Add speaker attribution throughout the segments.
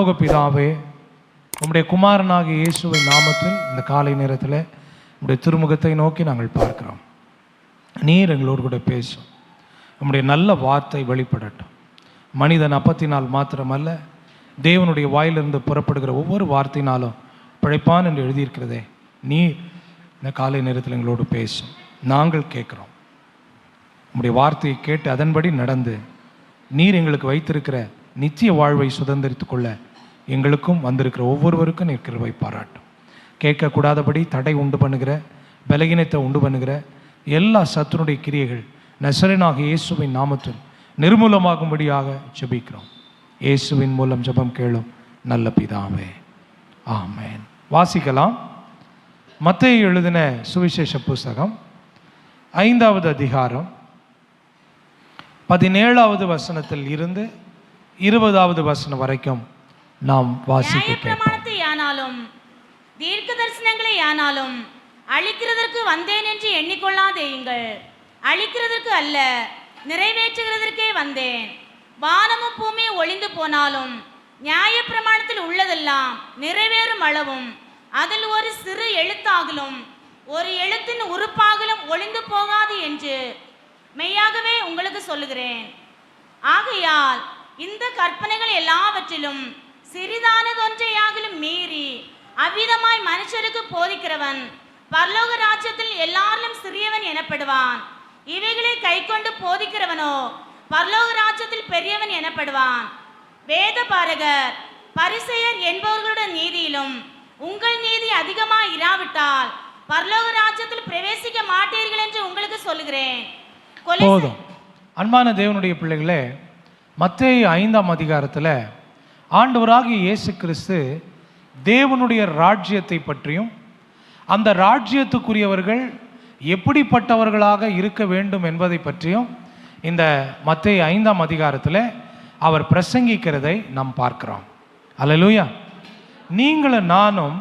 Speaker 1: பரலோக பிதாவே, உம்முடைய குமாரனாகிய இயேசுவின் நாமத்தில் இந்த காலை நேரத்தில் உம்முடைய திருமுகத்தை நோக்கி நாங்கள் பார்க்கிறோம். நீர் எங்களோடு கூட பேசும். உம்முடைய நல்ல வார்த்தை வெளிப்படட்டும். மனிதன் அப்பத்தினால் மாத்திரமல்ல, தேவனுடைய வாயிலிருந்து புறப்படுகிற ஒவ்வொரு வார்த்தையினாலும் பிழைப்பான் என்று எழுதியிருக்கிறதே. நீர் இந்த காலை நேரத்தில் எங்களோடு பேசும். நாங்கள் கேட்குறோம். உம்முடைய வார்த்தையை கேட்டு அதன்படி நடந்து நீர் எங்களுக்கு வைத்திருக்கிற நித்திய வாழ்வை சுதந்திரித்து கொள்ள எங்களுக்கும் வந்திருக்கிற ஒவ்வொருவருக்கும் நீர் கிருபை பாராட்டும். கேட்கக்கூடாதபடி தடை உண்டு பண்ணுகிற, பலகீனத்தை உண்டு பண்ணுகிற எல்லா சத்துருடைய கிரியைகள் நசரேயனாகிய இயேசுவின் நாமத்தில் நிர்மூலமாகும்படியாக ஜெபிக்கிறோம். இயேசுவின் மூலம் ஜெபம் கேளும் நல்ல பிதாவே, ஆமென். வாசிக்கலாம். மத்தேயு எழுதின சுவிசேஷ புஸ்தகம் 5வது அதிகாரம் 17வது வசனத்தில் இருந்து 20வது வசனம் வரைக்கும் நாம் வாசிக்க கேட்போம்.
Speaker 2: ஆனாலும் தீர்க்க தரிசனங்களை ஆனாலும் அழிக்கிறதற்கு வந்தேன் என்று எண்ணிக்கொள்ளாதேயுங்கள். அழிக்கிறதற்கு அல்ல, நிறைவேற்றுகிறதற்கே வந்தேன். வானமும் பூமியும் ஒளிந்து போனாலும் நியாய பிரமாணத்தில் உள்ளதெல்லாம் நிறைவேறும் அளவும் அதில் ஒரு சிறு எழுத்தாகலும் ஒரு எழுத்தின் உறுப்பாகலும் ஒளிந்து போகாது என்று மெய்யாகவே உங்களுக்கு சொல்லுகிறேன். ஆகையால் இந்த கற்பனைகள் எல்லாவற்றிலும் சிறிதானதொன்றையாகிலும் மீறி அவ்விதமாய் மனுஷருக்கு போதிக்கிறவன் பரலோக ராஜ்யத்தில் எல்லாரிலும் சிறியவன் எனப்படுவான். இவைகளை கை கொண்டு போதிக்கிறவனோ பரலோக ராஜ்யத்தில் பெரியவன் எனப்படுவான். வேத பாரகர் பரிசேயர் என்பவர்களுடைய நீதியிலும் உங்கள் நீதி அதிகமாய் இராவிட்டால் பரலோக ராஜ்யத்தில் பிரவேசிக்க மாட்டீர்கள் என்று உங்களுக்கு சொல்லுகிறேன்.
Speaker 1: போதும். அன்பான தேவனுடைய பிள்ளைகளே, மத்தேயு 5ஆம் அதிகாரத்தில் ஆண்டவராகிய இயேசு கிறிஸ்து தேவனுடைய ராஜ்யத்தை பற்றியும் அந்த ராஜ்யத்துக்குரியவர்கள் எப்படிப்பட்டவர்களாக இருக்க வேண்டும் என்பதை பற்றியும் இந்த மத்தேயு 5ஆம் அதிகாரத்தில் அவர் பிரசங்கிக்கிறதை நாம் பார்க்கிறோம். அல்லேலூயா. நீங்களும் நானும்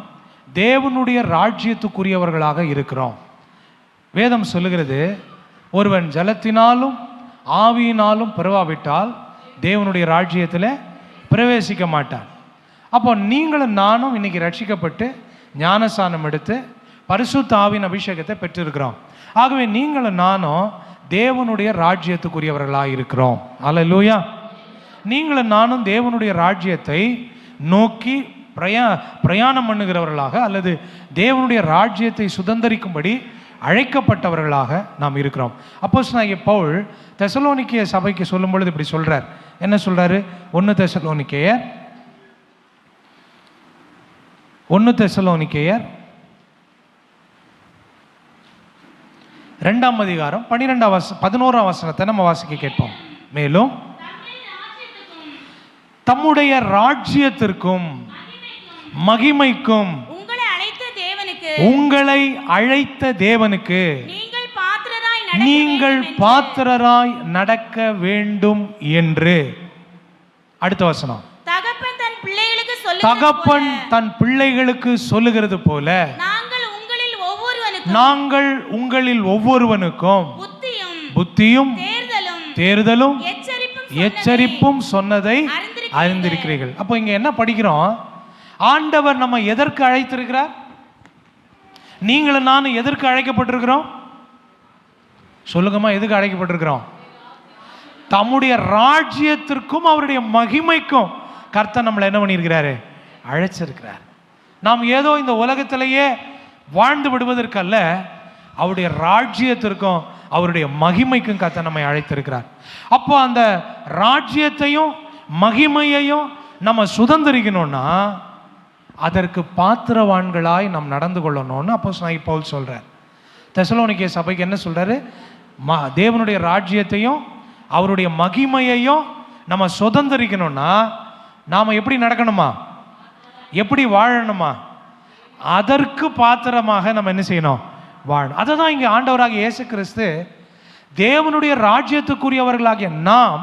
Speaker 1: தேவனுடைய ராஜ்யத்துக்குரியவர்களாக இருக்கிறோம். வேதம் சொல்லுகிறது, ஒருவன் ஜலத்தினாலும் ஆவியினாலும் பிறவாவிட்டால் தேவனுடைய ராஜ்யத்தில் பிரவேசிக்க மாட்டான். அப்போ நீங்களும் நானும் இன்னைக்கு ரட்சிக்கப்பட்டு ஞானஸ்நானம் எடுத்து பரிசுத்த ஆவியின் அபிஷேகத்தை பெற்றிருக்கிறோம். ஆகவே நீங்களும் நானும் தேவனுடைய ராஜ்யத்துக்குரியவர்களாக இருக்கிறோம். அல்லேலூயா. நீங்களும் நானும் தேவனுடைய ராஜ்யத்தை நோக்கி பிரயாணம் பண்ணுகிறவர்களாக அல்லது தேவனுடைய ராஜ்யத்தை சுதந்திரிக்கும்படி அழைக்கப்பட்டவர்களாக நாம் இருக்கிறோம். அப்போஸ்தலனாகிய பவுல் தெசலோனிக்கேய சபைக்கு சொல்லும் பொழுது இப்படி சொல்றார். என்ன சொல்றாரு? 1 தெசலோனிக்கேயர் 2ஆம் அதிகாரம் 11ஆம் வசனத்தை நம்ம வாசிக்க கேட்போம். மேலும் தம்முடைய ராஜ்யத்திற்கும் மகிமைக்கும் உங்களை அழைத்த தேவனுக்கு நீங்கள் பாத்திரராய் நடக்க வேண்டும் என்று. அடுத்த வசனம், தகப்பன் தன் பிள்ளைகளுக்கு சொல்லுகிறது போல நாங்கள் உங்களில் ஒவ்வொருவனுக்கும் புத்தியும் தேர்தலும் எச்சரிப்பும் சொன்னதை அறிந்திருக்கிறீர்கள். அப்போ இங்க என்ன படிக்கிறோம்? ஆண்டவர் நம்ம எதற்கு அழைத்திருக்கிறார்? நீங்களும் நானும் எதற்கு அழைக்கப்பட்டிருக்கிறோம்? சொல்லுங்கம்மா, எதுக்கு அழைக்கப்பட்டிருக்கிறோம்? தம்முடைய ராஜ்யத்திற்கும் அவருடைய மகிமைக்கும் கர்த்தர் நம்மளை என்ன பண்ணியிருக்கிறாரு? அழைச்சிருக்கிறார். நாம் ஏதோ இந்த உலகத்திலேயே வாழ்ந்து விடுவதற்கல்ல, அவருடைய ராஜ்யத்திற்கும் அவருடைய மகிமைக்கும் கர்த்தர் நம்மை அழைத்திருக்கிறார். அப்போ அந்த ராஜ்யத்தையும் மகிமையையும் நம்ம சுதந்திரிக்கணும்னா அதற்கு பாத்திரவான்களாய் நாம் நடந்து கொள்ளணும்னு அப்போஸ்தலனாகிய பவுல் சொல்றார். தெசலோனிக்கேய சபைக்கு என்ன சொல்றாரு? தேவனுடைய ராஜ்யத்தையும் அவருடைய மகிமையையும் நம்ம சுதந்திரிக்கணும்னா நாம எப்படி நடக்கணுமா? எப்படி வாழணுமா? அதற்கு பாத்திரமாக நம்ம என்ன செய்யணும்? வாழணும். அதை தான் இங்கே ஆண்டவராகிய இயேசு கிறிஸ்து தேவனுடைய ராஜ்யத்துக்குரியவர்களாகிய நாம்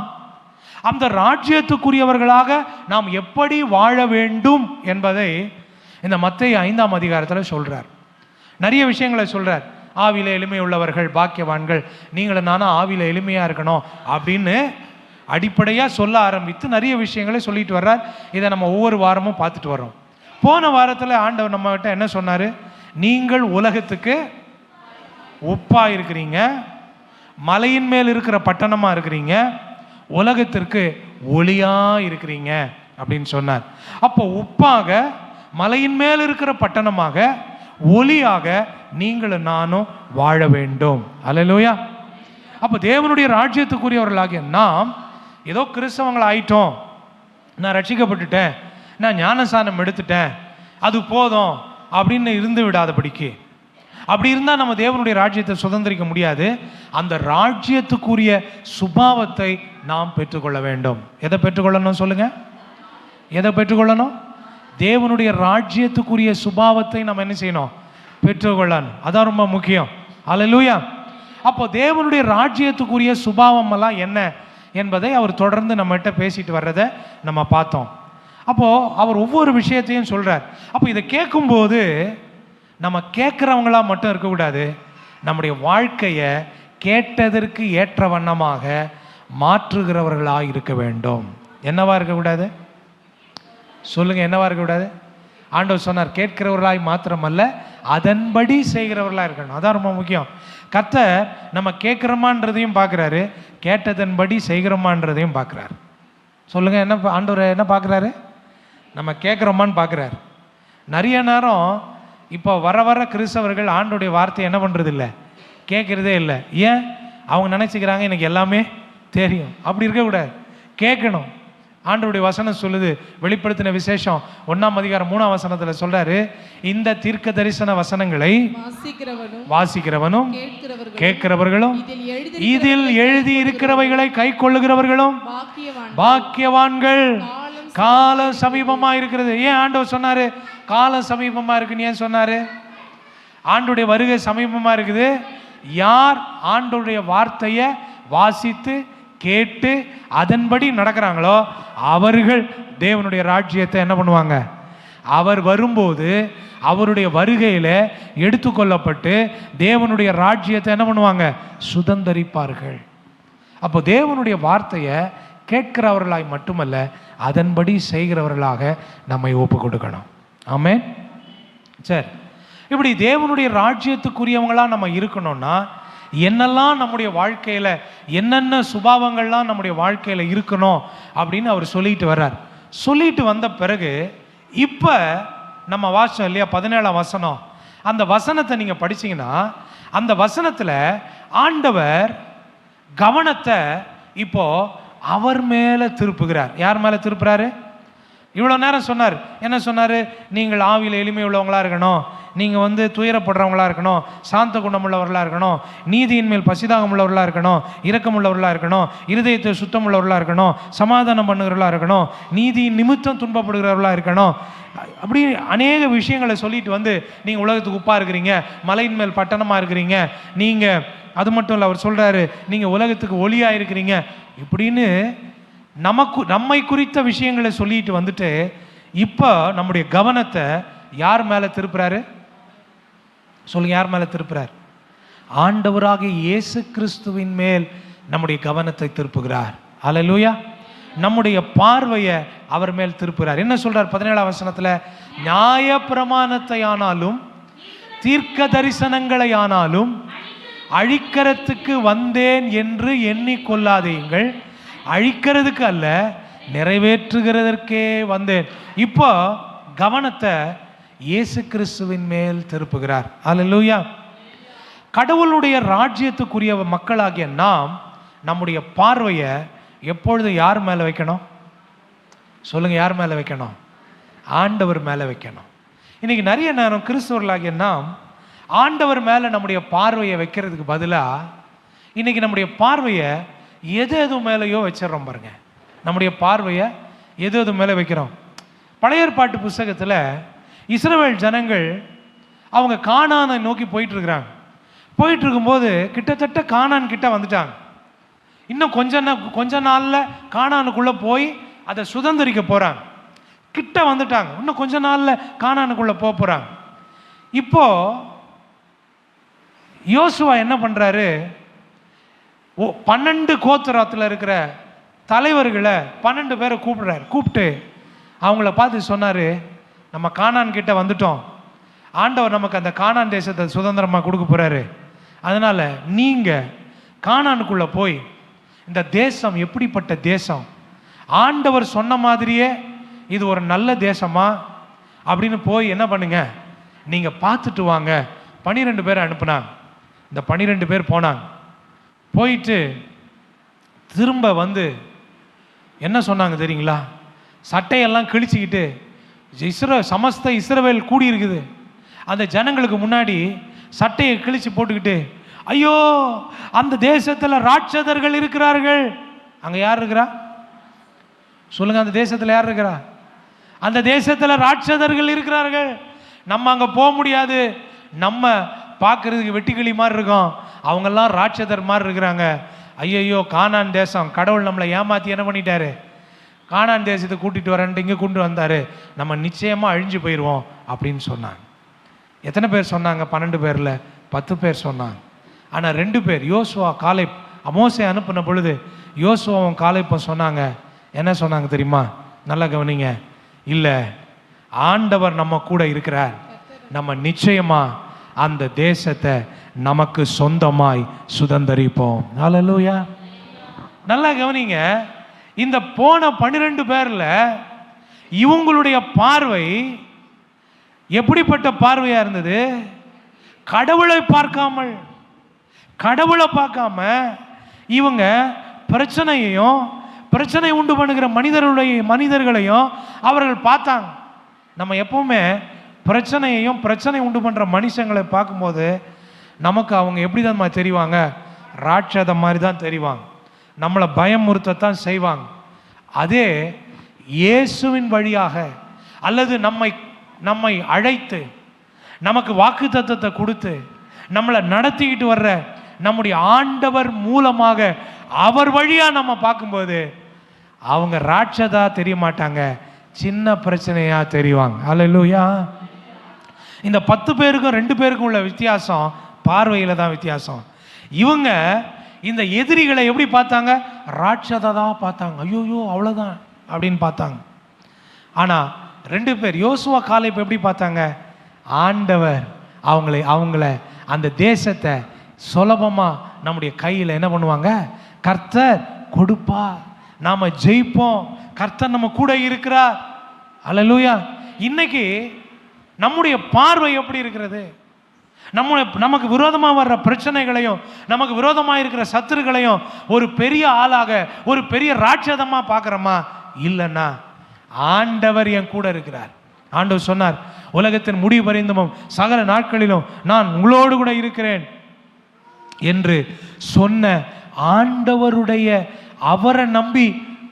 Speaker 1: அந்த ராஜ்யத்துக்குரியவர்களாக நாம் எப்படி வாழ வேண்டும் என்பதை இந்த மத்தேயு 5ஆம் அதிகாரத்தில் சொல்றார். நிறைய விஷயங்களை சொல்றார். ஆவியில எளிமை உள்ளவர்கள் பாக்கியவான்கள், நீங்களும் நானும் ஆவியில எளிமையா இருக்கணும் அப்படின்னு அடிப்படையாக சொல்ல ஆரம்பித்து நிறைய விஷயங்களை சொல்லிட்டு வர்றார். இதை நம்ம ஒவ்வொரு வாரமும் பார்த்துட்டு வர்றோம். போன வாரத்தில் ஆண்டவர் நம்மகிட்ட என்ன சொன்னார்? நீங்கள் உலகத்துக்கு உப்பாக இருக்கிறீங்க, மலையின் மேல் இருக்கிற பட்டணமாக இருக்கிறீங்க, உலகத்திற்கு ஒளியாக இருக்கிறீங்க அப்படின்னு சொன்னார். அப்போ உப்பாக, மலையின் மேல் இருக்கிற பட்டணமாக, ஒளியாக நீங்களும் நானும் வாழ வேண்டும். அல்லேலூயா. அப்போ தேவனுடைய ராஜ்யத்துக்குரியவர்களாகிய நாம் ஏதோ கிறிஸ்தவங்களை ஆயிட்டோம், நான் ரட்சிக்கப்பட்டுட்டேன், நான் ஞானஸ்நானம் எடுத்துட்டேன், அது போதும் அப்படின்னு இருந்து விடாதபடிக்கு. அப்படி இருந்தால் நம்ம தேவனுடைய ராஜ்யத்தை சுதந்திரிக்க முடியாது. அந்த ராஜ்யத்துக்குரிய சுபாவத்தை நாம் பெற்றுக்கொள்ள வேண்டும். எதை பெற்றுக்கொள்ளணும் சொல்லுங்க? எதை பெற்றுக்கொள்ளணும்? தேவனுடைய ராஜ்யத்துக்குரிய சுபாவத்தை நம்ம என்ன செய்யணும்? பெற்றுக்கொள்ளணும். அதான் ரொம்ப முக்கியம். அல்லேலூயா. அப்போ தேவனுடைய ராஜ்யத்துக்குரிய சுபாவம் எல்லாம் என்ன என்பதை அவர் தொடர்ந்து நம்மகிட்ட பேசிட்டு வர்றதை நம்ம பார்த்தோம். அப்போது அவர் ஒவ்வொரு விஷயத்தையும் சொல்கிறார். அப்போ இதை கேட்கும்போது நம்ம கேட்குறவங்களா மட்டும் இருக்கக்கூடாது, நம்முடைய வாழ்க்கையை கேட்டதற்கு ஏற்ற வண்ணமாக மாற்றுகிறவர்களாக இருக்க வேண்டும். என்னவா இருக்கக்கூடாது சொல்லுங்க? என்னவா இருக்கக்கூடாது? ஆண்டவர் சொன்னார், கேட்கிறவர்களாய் மாத்திரமல்ல அதன்படி செய்கிறவர்களாக இருக்கணும். அதான் ரொம்ப முக்கியம். கர்த்தர் நம்ம கேட்குறோமான்றதையும் பார்க்குறாரு, கேட்டதன்படி செய்கிறோமான்றதையும் பார்க்குறாரு. சொல்லுங்க, என்ன ஆண்டவர் என்ன பார்க்குறாரு? நம்ம கேட்குறோமான்னு பார்க்குறாரு. நிறைய நேரம் இப்போ வர வர கிறிஸ்தவர்கள் ஆண்டோடைய வார்த்தையை என்ன பண்ணுறது இல்லை, கேட்குறதே இல்லை. ஏன்? அவங்க நினச்சிக்கிறாங்க எனக்கு எல்லாமே தெரியும். அப்படி இருக்கக்கூடாது, கேட்கணும். ஆண்டவருடைய வசனம் சொல்லுது, வெளிப்படுத்தின விசேஷம் 1ஆம் அதிகாரம் 3ஆம் வசனத்தில் சொல்றாரு, இந்த தீர்க்க தரிசன வசனங்களை வாசிக்கிறவனும் கேட்கிறவர்களும் இதில் எழுதி இருக்கிறவைகளை கை கொள்ளுகிறவர்களும் பாக்கியவான்கள். காலம் சமீபமா இருக்கிறது. ஏன் ஆண்டவர் சொன்னாரு காலம் சமீபமா இருக்குன்னு? ஏன் சொன்னாரு? ஆண்டவருடைய வருகை சமீபமா இருக்குது. யார் ஆண்டவருடைய வார்த்தையை வாசித்து கேட்டு அதன்படி நடக்கிறாங்களோ அவர்கள் தேவனுடைய ராஜ்யத்தை என்ன பண்ணுவாங்க? அவர் வரும்போது அவருடைய வருகையில் எடுத்துக்கொள்ளப்பட்டு தேவனுடைய ராஜ்யத்தை என்ன பண்ணுவாங்க? சுதந்தரிப்பார்கள். அப்போ தேவனுடைய வார்த்தையை கேட்கிறவர்களாய் மட்டுமல்ல அதன்படி செய்கிறவர்களாக நம்மை ஒப்பு கொடுக்கணும். ஆமென். சரி, இப்படி தேவனுடைய ராஜ்யத்துக்குரியவங்களாக நம்ம இருக்கணும்னா என்னெல்லாம் நம்முடைய வாழ்க்கையில், என்னென்ன சுபாவங்கள்லாம் நம்முடைய வாழ்க்கையில் இருக்கணும் அப்படின்னு அவர் சொல்லிட்டு வர்றார். சொல்லிட்டு வந்த பிறகு இப்போ நம்ம வாசம் இல்லையா 17ஆம் வசனம், அந்த வசனத்தை நீங்கள் படிச்சீங்கன்னா அந்த வசனத்தில் ஆண்டவர் கவனத்தை இப்போ அவர் மேலே திருப்புகிறார். யார் மேலே திருப்புறாரு? இவ்வளோ நேரம் சொன்னார், என்ன சொன்னார்? நீங்கள் ஆவியில் எளிமை உள்ளவங்களாக இருக்கணும், நீங்கள் துயரப்படுறவங்களாக இருக்கணும், சாந்த குணமுள்ளவர்களாக இருக்கணும், நீதியின் மேல் பசிதாகம் உள்ளவர்களாக இருக்கணும், இரக்கமுள்ளவர்களாக இருக்கணும், இருதயத்தை சுத்தம் உள்ளவர்களாக இருக்கணும், சமாதானம் பண்ணுகிறவர்களாக இருக்கணும், நீதியின் நிமித்தம் துன்பப்படுகிறவர்களாக இருக்கணும். அப்படி அநேக விஷயங்களை சொல்லிட்டு நீங்கள் உலகத்துக்கு உப்பாக இருக்கிறீங்க, மலையின் மேல் பட்டணமாக இருக்கிறீங்க, நீங்கள் அது மட்டும் இல்லை, அவர் சொல்கிறாரு நீங்கள் உலகத்துக்கு ஒளியாக இருக்கிறீங்க. இப்படின்னு நம்மை குறித்த விஷயங்களை சொல்லிட்டு இப்போ நம்முடைய கவனத்தை யார் மேலே திருப்புறாரு? சொல்லுங்க, யார் மேலே திருப்புறார்? ஆண்டவராகிய இயேசு கிறிஸ்துவின் மேல் நம்முடைய கவனத்தை திருப்புகிறார். அல்லேலூயா. நம்முடைய பார்வையை அவர் மேல் திருப்புகிறார். என்ன சொல்றார் 17ஆம் வசனத்தில்? நியாய பிரமாணத்தை ஆனாலும் தீர்க்க தரிசனங்களை ஆனாலும் அழிக்கிறதுக்கு வந்தேன் என்று எண்ணிக்கொள்ளாதீங்கள், அழிக்கிறதுக்கு அல்ல நிறைவேற்றுகிறதற்கே வந்தேன். இப்போ கவனத்தை இயேசு கிறிஸ்துவின் மேல் திருப்புகிறார். அல்லேலூயா. கடவுளுடைய ராஜ்யத்துக்குரிய மக்களாகிய நாம் நம்முடைய பார்வையை எப்பொழுது யார் மேலே வைக்கணும்? சொல்லுங்க, யார் மேலே வைக்கணும்? ஆண்டவர் மேலே வைக்கணும். இன்னைக்கு நிறைய நேரம் கிறிஸ்தவர்களாகிய நாம் ஆண்டவர் மேலே நம்முடைய பார்வையை வைக்கிறதுக்கு பதிலாக இன்னைக்கு நம்முடைய பார்வையை எது மேலேயோ வச்சிடறோம். பாருங்க, நம்முடைய பார்வையை எது மேலே வைக்கிறோம். பழைய ஏற்பாட்டு புஸ்தகத்தில் இஸ்ரவேல் ஜனங்கள் அவங்க கானானை நோக்கி போயிட்டுருக்குறாங்க. போயிட்டுருக்கும்போது கிட்டத்தட்ட கானான் கிட்ட வந்துட்டாங்க. இன்னும் கொஞ்ச நாளில் கானானுக்குள்ளே போய் அதை சுதந்திரிக்க போகிறாங்க. கிட்ட வந்துட்டாங்க. இன்னும் கொஞ்ச நாளில் கானானுக்குள்ளே போகிறாங்க. இப்போது யோசுவா என்ன பண்ணுறாரு? 12 கோத்திரத்தில் இருக்கிற தலைவர்களை 12 பேரை கூப்பிடுறாரு. கூப்பிட்டு அவங்கள பார்த்து சொன்னார், நம்ம கானான் கிட்ட வந்துட்டோம், ஆண்டவர் நமக்கு அந்த கானான் தேசத்தை சுதந்திரமாக கொடுக்க போகிறாரு. அதனால் நீங்கள் கானானுக்குள்ளே போய் இந்த தேசம் எப்படிப்பட்ட தேசம், ஆண்டவர் சொன்ன மாதிரியே இது ஒரு நல்ல தேசமா அப்படின்னு போய் என்ன பண்ணுங்க, நீங்கள் பார்த்துட்டு வாங்க. 12 பேரை அனுப்புனாங்க. இந்த 12 பேர் போனாங்க. போயிட்டு திரும்ப வந்து என்ன சொன்னாங்க தெரியுங்களா? சட்டையெல்லாம் கிழிச்சிக்கிட்டு சமஸ்த இஸ்ரவேல் கூடி இருக்குது, அந்த ஜனங்களுக்கு முன்னாடி சட்டையை கிழிச்சு போட்டுக்கிட்டு, ஐயோ அந்த தேசத்தில் ராட்சதர்கள் இருக்கிறார்கள். அங்கே யார் இருக்கிறா சொல்லுங்க? அந்த தேசத்தில் யார் இருக்கிறா? அந்த தேசத்தில் ராட்சதர்கள் இருக்கிறார்கள். நம்ம அங்கே போக முடியாது, நம்ம பார்க்கறதுக்கு வெட்டிக்கிளி மாதிரி இருக்கோம், அவங்கெல்லாம் ராட்சதர் மாதிரி இருக்கிறாங்க. ஐயையோ கானான் தேசம், கடவுள் நம்மளை ஏமாற்றி என்ன பண்ணிட்டாரு, கானான் தேசத்தை கூட்டிகிட்டு வரேன்ட்டு இங்கே கொண்டு வந்தார், நம்ம நிச்சயமாக அழிஞ்சு போயிடுவோம் அப்படின்னு சொன்னாங்க. எத்தனை பேர் சொன்னாங்க? 12 பேரில் 10 பேர் சொன்னாங்க. ஆனால் 2 பேர், யோசுவா காலேப், மோசே அனுப்பின பொழுது யோசுவாவும் காலேப்பும் சொன்னாங்க. என்ன சொன்னாங்க தெரியுமா? நல்லா கவனிங்க. இல்லை, ஆண்டவர் நம்ம கூட இருக்கிறார், நம்ம நிச்சயமாக அந்த தேசத்தை நமக்கு சொந்தமாய் சுதந்தரிப்போம். ஹல்லேலூயா. நல்லா கவனிங்க. இந்த போன 12 பேர்ல இவங்களுடைய பார்வை எப்படிப்பட்ட பார்வையா இருந்தது? கடவுளை பார்க்காம இவங்க பிரச்சனையையும் பிரச்சனை உண்டு பண்ணுகிற மனிதர்களையும் அவர்கள் பார்த்தாங்க. நம்ம எப்பவுமே பிரச்சனையையும் பிரச்சனை உண்டு பண்ணுற மனுஷங்களை பார்க்கும்போது நமக்கு அவங்க எப்படி தான் தெரிவாங்க? ராட்சத மாதிரி தான் தெரிவாங்க, நம்மளை பயமுறுத்தத்தான் செய்வாங்க. அதே இயேசுவின் வழியாக அல்லது நம்மை அழைத்து நமக்கு வாக்குத்தத்தத்தை கொடுத்து நம்மளை நடத்திக்கிட்டு வர்ற நம்முடைய ஆண்டவர் மூலமாக அவர் வழியாக நம்ம பார்க்கும்போது அவங்க ராட்சதா தெரிய மாட்டாங்க, சின்ன பிரச்சனையா தெரிவாங்க. ஹல்லேலூயா. இந்த 10 பேருக்கும் 2 பேருக்கும் உள்ள வித்தியாசம் பார்வையில் தான் வித்தியாசம். இவங்க இந்த எதிரிகளை எப்படி பார்த்தாங்க? ராட்சதா தான் பார்த்தாங்க. ஐயோயோ அவ்வளோதான் அப்படின்னு பார்த்தாங்க. ஆனால் 2 பேர், யோசுவா காலேப் எப்படி பார்த்தாங்க? ஆண்டவர் அவங்கள அந்த தேசத்தை சுலபமாக நம்முடைய கையில் என்ன பண்ணுவாங்க? கர்த்தர் கொடுப்பார், நாம் ஜெயிப்போம், கர்த்தர் நம்ம கூட இருக்கிறார். ஹல்லேலூயா. இன்னைக்கு நம்முடைய பார்வை எப்படி இருக்கிறது? நமக்கு விரோதமாக வர்ற பிரச்சனைகளையும் நமக்கு விரோதமாக இருக்கிற சத்துருக்களையும் ஒரு பெரிய ஆளாக ஒரு பெரிய ராட்சதமாக பார்க்குறோமா? இல்லைன்னா ஆண்டவர் என் கூட இருக்கிறார். ஆண்டவர் சொன்னார், உலகத்தின் முடிவு பரிந்தமும் சகல நாட்களிலும் நான் உங்களோடு கூட இருக்கிறேன் என்று சொன்ன ஆண்டவருடைய அவரை நம்பி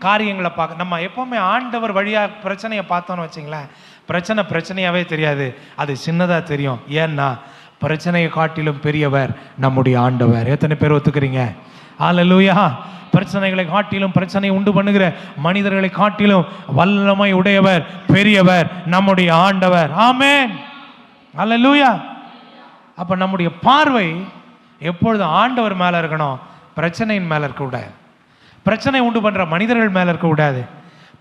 Speaker 1: காரியங்களை பார்க்க. நம்ம எப்பவுமே ஆண்டவர் வழியாக பிரச்சனையை பார்த்தோன்னு வச்சிங்களேன், பிரச்சனையாகவே தெரியாது, அது சின்னதாக தெரியும். ஏன்னா பிரச்சனையை காட்டிலும் பெரியவர் நம்முடைய ஆண்டவர். எத்தனை பேர் ஒத்துக்கிறீங்க? ஹல்லேலூயா. பிரச்சனைகளை காட்டிலும் பிரச்சனை உண்டு பண்ணுகிற மனிதர்களை காட்டிலும் வல்லமை உடையவர் பெரியவர் நம்முடைய ஆண்டவர். ஆமென். ஹல்லேலூயா. அப்ப நம்முடைய பார்வை எப்பொழுதும் ஆண்டவர் மேல இருக்கணும், பிரச்சனையின் மேல இருக்க கூடாது, பிரச்சனை உண்டு பண்ற மனிதர்கள் மேல இருக்க கூடாது.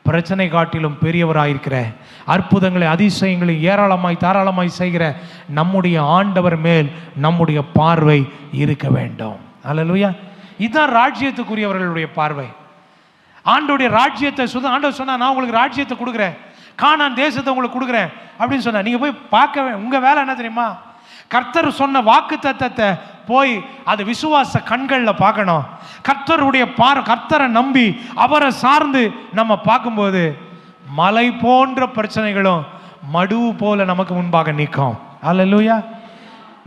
Speaker 1: பிரச்சனை காட்டிலும் பெரியவராயிருக்கிற அற்புதங்களை அதிசயங்களை ஏராளமாய் தாராளமாய் செய்கிற நம்முடைய ஆண்டவர் மேல் நம்முடைய பார்வை இருக்க வேண்டும். ஹல்லேலூயா. இதுதான் ராஜ்யத்துக்குரியவர்களுடைய பார்வை. ஆண்டோடைய ராஜ்யத்தை ஆண்டவர் சொன்னா, நான் உங்களுக்கு ராஜ்யத்தை கொடுக்குறேன், கானான் தேசத்தை உங்களுக்கு கொடுக்குறேன் அப்படின்னு சொன்னா, நீங்க போய் பார்க்க, உங்க வேலை என்ன தெரியுமா? கர்த்தர் சொன்ன வாக்கு தத்தத்தை போய் அது விசுவாச கண்களில் பார்க்கணும். கர்த்தரை நம்பி அவரை சார்ந்து நம்ம பார்க்கும்போது மலை போன்ற பிரச்சனைகளும் மடுவு போல நமக்கு முன்பாக நிற்கும். ஹல்லேலூயா.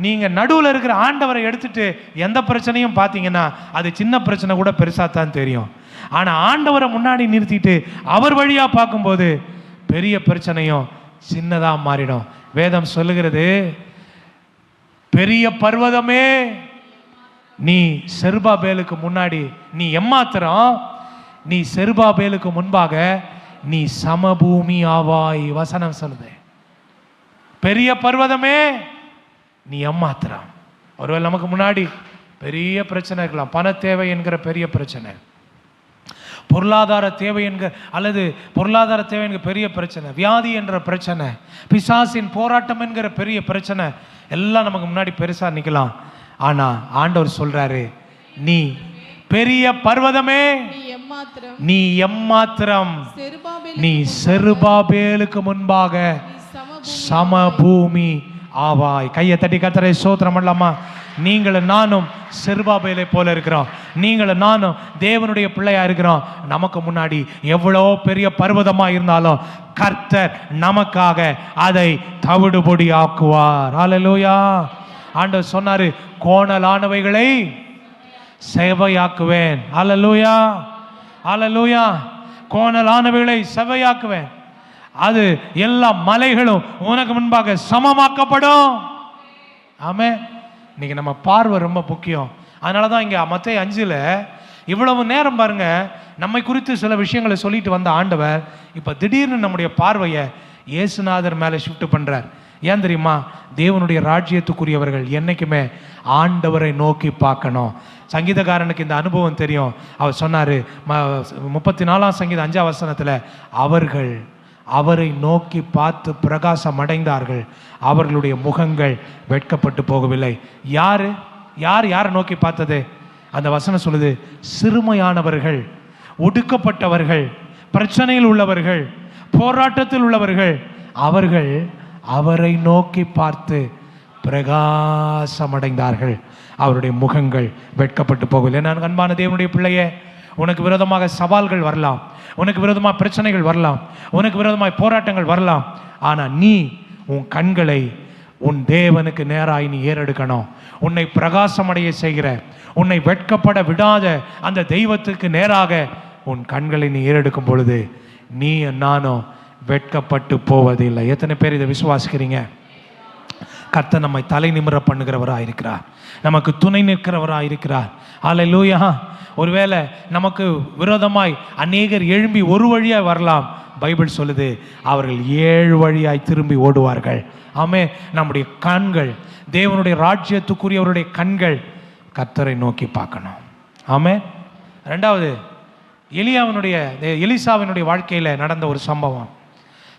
Speaker 1: நீங்க நடுவில் இருக்கிற ஆண்டவரை எடுத்துட்டு எந்த பிரச்சனையும் பார்த்தீங்கன்னா அது சின்ன பிரச்சனை கூட பெருசாக தான் தெரியும். ஆனால் ஆண்டவரை முன்னாடி நிறுத்திட்டு அவர் வழியா பார்க்கும்போது பெரிய பிரச்சனையும் சின்னதாக மாறிடும். வேதம் சொல்லுகிறது, பெரிய பர்வதமே நீ செருபாபேலுக்கு முன்னாடி நீ எம்மாத்திரம், நீ செருபாபேலுக்கு முன்பாக நீ சமபூமி ஆவாய். வசனம் சொல்லுது, பெரிய பர்வதமே நீ எம்மாத்திரம். ஒருவேளை நமக்கு முன்னாடி பெரிய பிரச்சனை இருக்கலாம், பண தேவை என்கிற பெரிய பிரச்சனை, பொருளாதார தேவை அல்லது பொருளாதார தேவை என்கிற பெரிய பிரச்சனை, வியாதி என்ற பிரச்சனை, பிசாசின் போராட்டம் என்கிற பெரிய பிரச்சனை எல்லாம் நமக்கு முன்னாடி பெருசா நிக்கலாம். ஆனா ஆண்டவர் சொல்றாரு, நீ பெரிய பர்வதமே, நீ எம்மாத்திரம், நீ செருபாபேலுக்கு முன்பாக சமபூமி ஆவாய். கையை தட்டி கர்த்தரை ஸ்தோத்திரம் பண்ணலாமா? நீங்களும் நானும் செருபாபேலை போல இருக்கிறோம். நீங்களும் நானும் தேவனுடைய பிள்ளையா இருக்கிறோம். நமக்கு முன்னாடி எவ்வளோ பெரிய பர்வதமா இருந்தாலும் கர்த்தர் நமக்காக அதை தவிடுபொடி ஆக்குவார். ஹல்லேலூயா. ஆண்டவர் சொன்னாரு, கோணலானவைகளை செவையாக்குவேன். ஹல்லேலூயா, ஹல்லேலூயா. கோணலானவைகளை செவையாக்குவேன். அது எல்லா மலைகளும் உனக்கு முன்பாக சமமாக்கப்படும். ஆமென். இன்னைக்கு நம்ம பார்வை ரொம்ப முக்கியம். அதனால தான் இங்கே மத்தேயு 5 இவ்வளவு நேரம் பாருங்க, நம்மை குறித்து சில விஷயங்களை சொல்லிட்டு வந்த ஆண்டவர் இப்போ திடீர்னு நம்முடைய பார்வையை இயேசுநாதர் மேலே ஷிஃப்ட் பண்ணுறார். ஏன் தெரியுமா? தேவனுடைய ராஜ்யத்துக்குரியவர்கள் என்னைக்குமே ஆண்டவரை நோக்கி பார்க்கணும். சங்கீதக்காரனுக்கு இந்த அனுபவம் தெரியும். அவர் சொன்னார் 34ஆம் சங்கீதம் 5ஆம் வசனத்தில், அவர்கள் அவரை நோக்கி பார்த்து பிரகாசம் அடைந்தார்கள், அவர்களுடைய முகங்கள் வெட்கப்பட்டு போகவில்லை. யாரு யாரை நோக்கி பார்த்தது? அந்த வசனம் சொல்லுது, சிறுமையானவர்கள், ஒடுக்கப்பட்டவர்கள், பிரச்சனையில் உள்ளவர்கள், போராட்டத்தில் உள்ளவர்கள், அவர்கள் அவரை நோக்கி பார்த்து பிரகாசம் அடைந்தார்கள், அவருடைய முகங்கள் வெட்கப்பட்டு போகவில்லை. நான் அன்பான தேவனுடைய பிள்ளையே, உனக்கு விரோதமாக சவால்கள் வரலாம், உனக்கு விரோதமாக பிரச்சனைகள் வரலாம், உனக்கு விரோதமாக போராட்டங்கள் வரலாம். ஆனால் நீ உன் கண்களை உன் தேவனுக்கு நேராய் நீ ஏறெடுக்கணும். உன்னை பிரகாசமடைய செய்கிற, உன்னை வெட்கப்பட விடாத அந்த தெய்வத்துக்கு நேராக உன் கண்களை நீ ஏறெடுக்கும் பொழுது நீ நானும் வெட்கப்பட்டு போவதில்லை. எத்தனை பேர் இதை விசுவாசிக்கிறீங்க? கர்த்தர் நம்மை தலை நிமிர பண்ணுகிறவராக இருக்கிறார், நமக்கு துணை நிற்கிறவராக இருக்கிறார். ஹல்லேலூயா. ஒருவேளை நமக்கு விரோதமாய் அநேகர் எழும்பி ஒரு வழியாய் வரலாம். பைபிள் சொல்லுது, அவர்கள் 7 வழியாய் திரும்பி ஓடுவார்கள். ஆமே. நம்முடைய கண்கள், தேவனுடைய ராஜ்யத்துக்குரியவருடைய கண்கள் கர்த்தரை நோக்கி பார்க்கணும். ஆமே. ரெண்டாவது, எலிசாவினுடைய வாழ்க்கையில் நடந்த ஒரு சம்பவம்.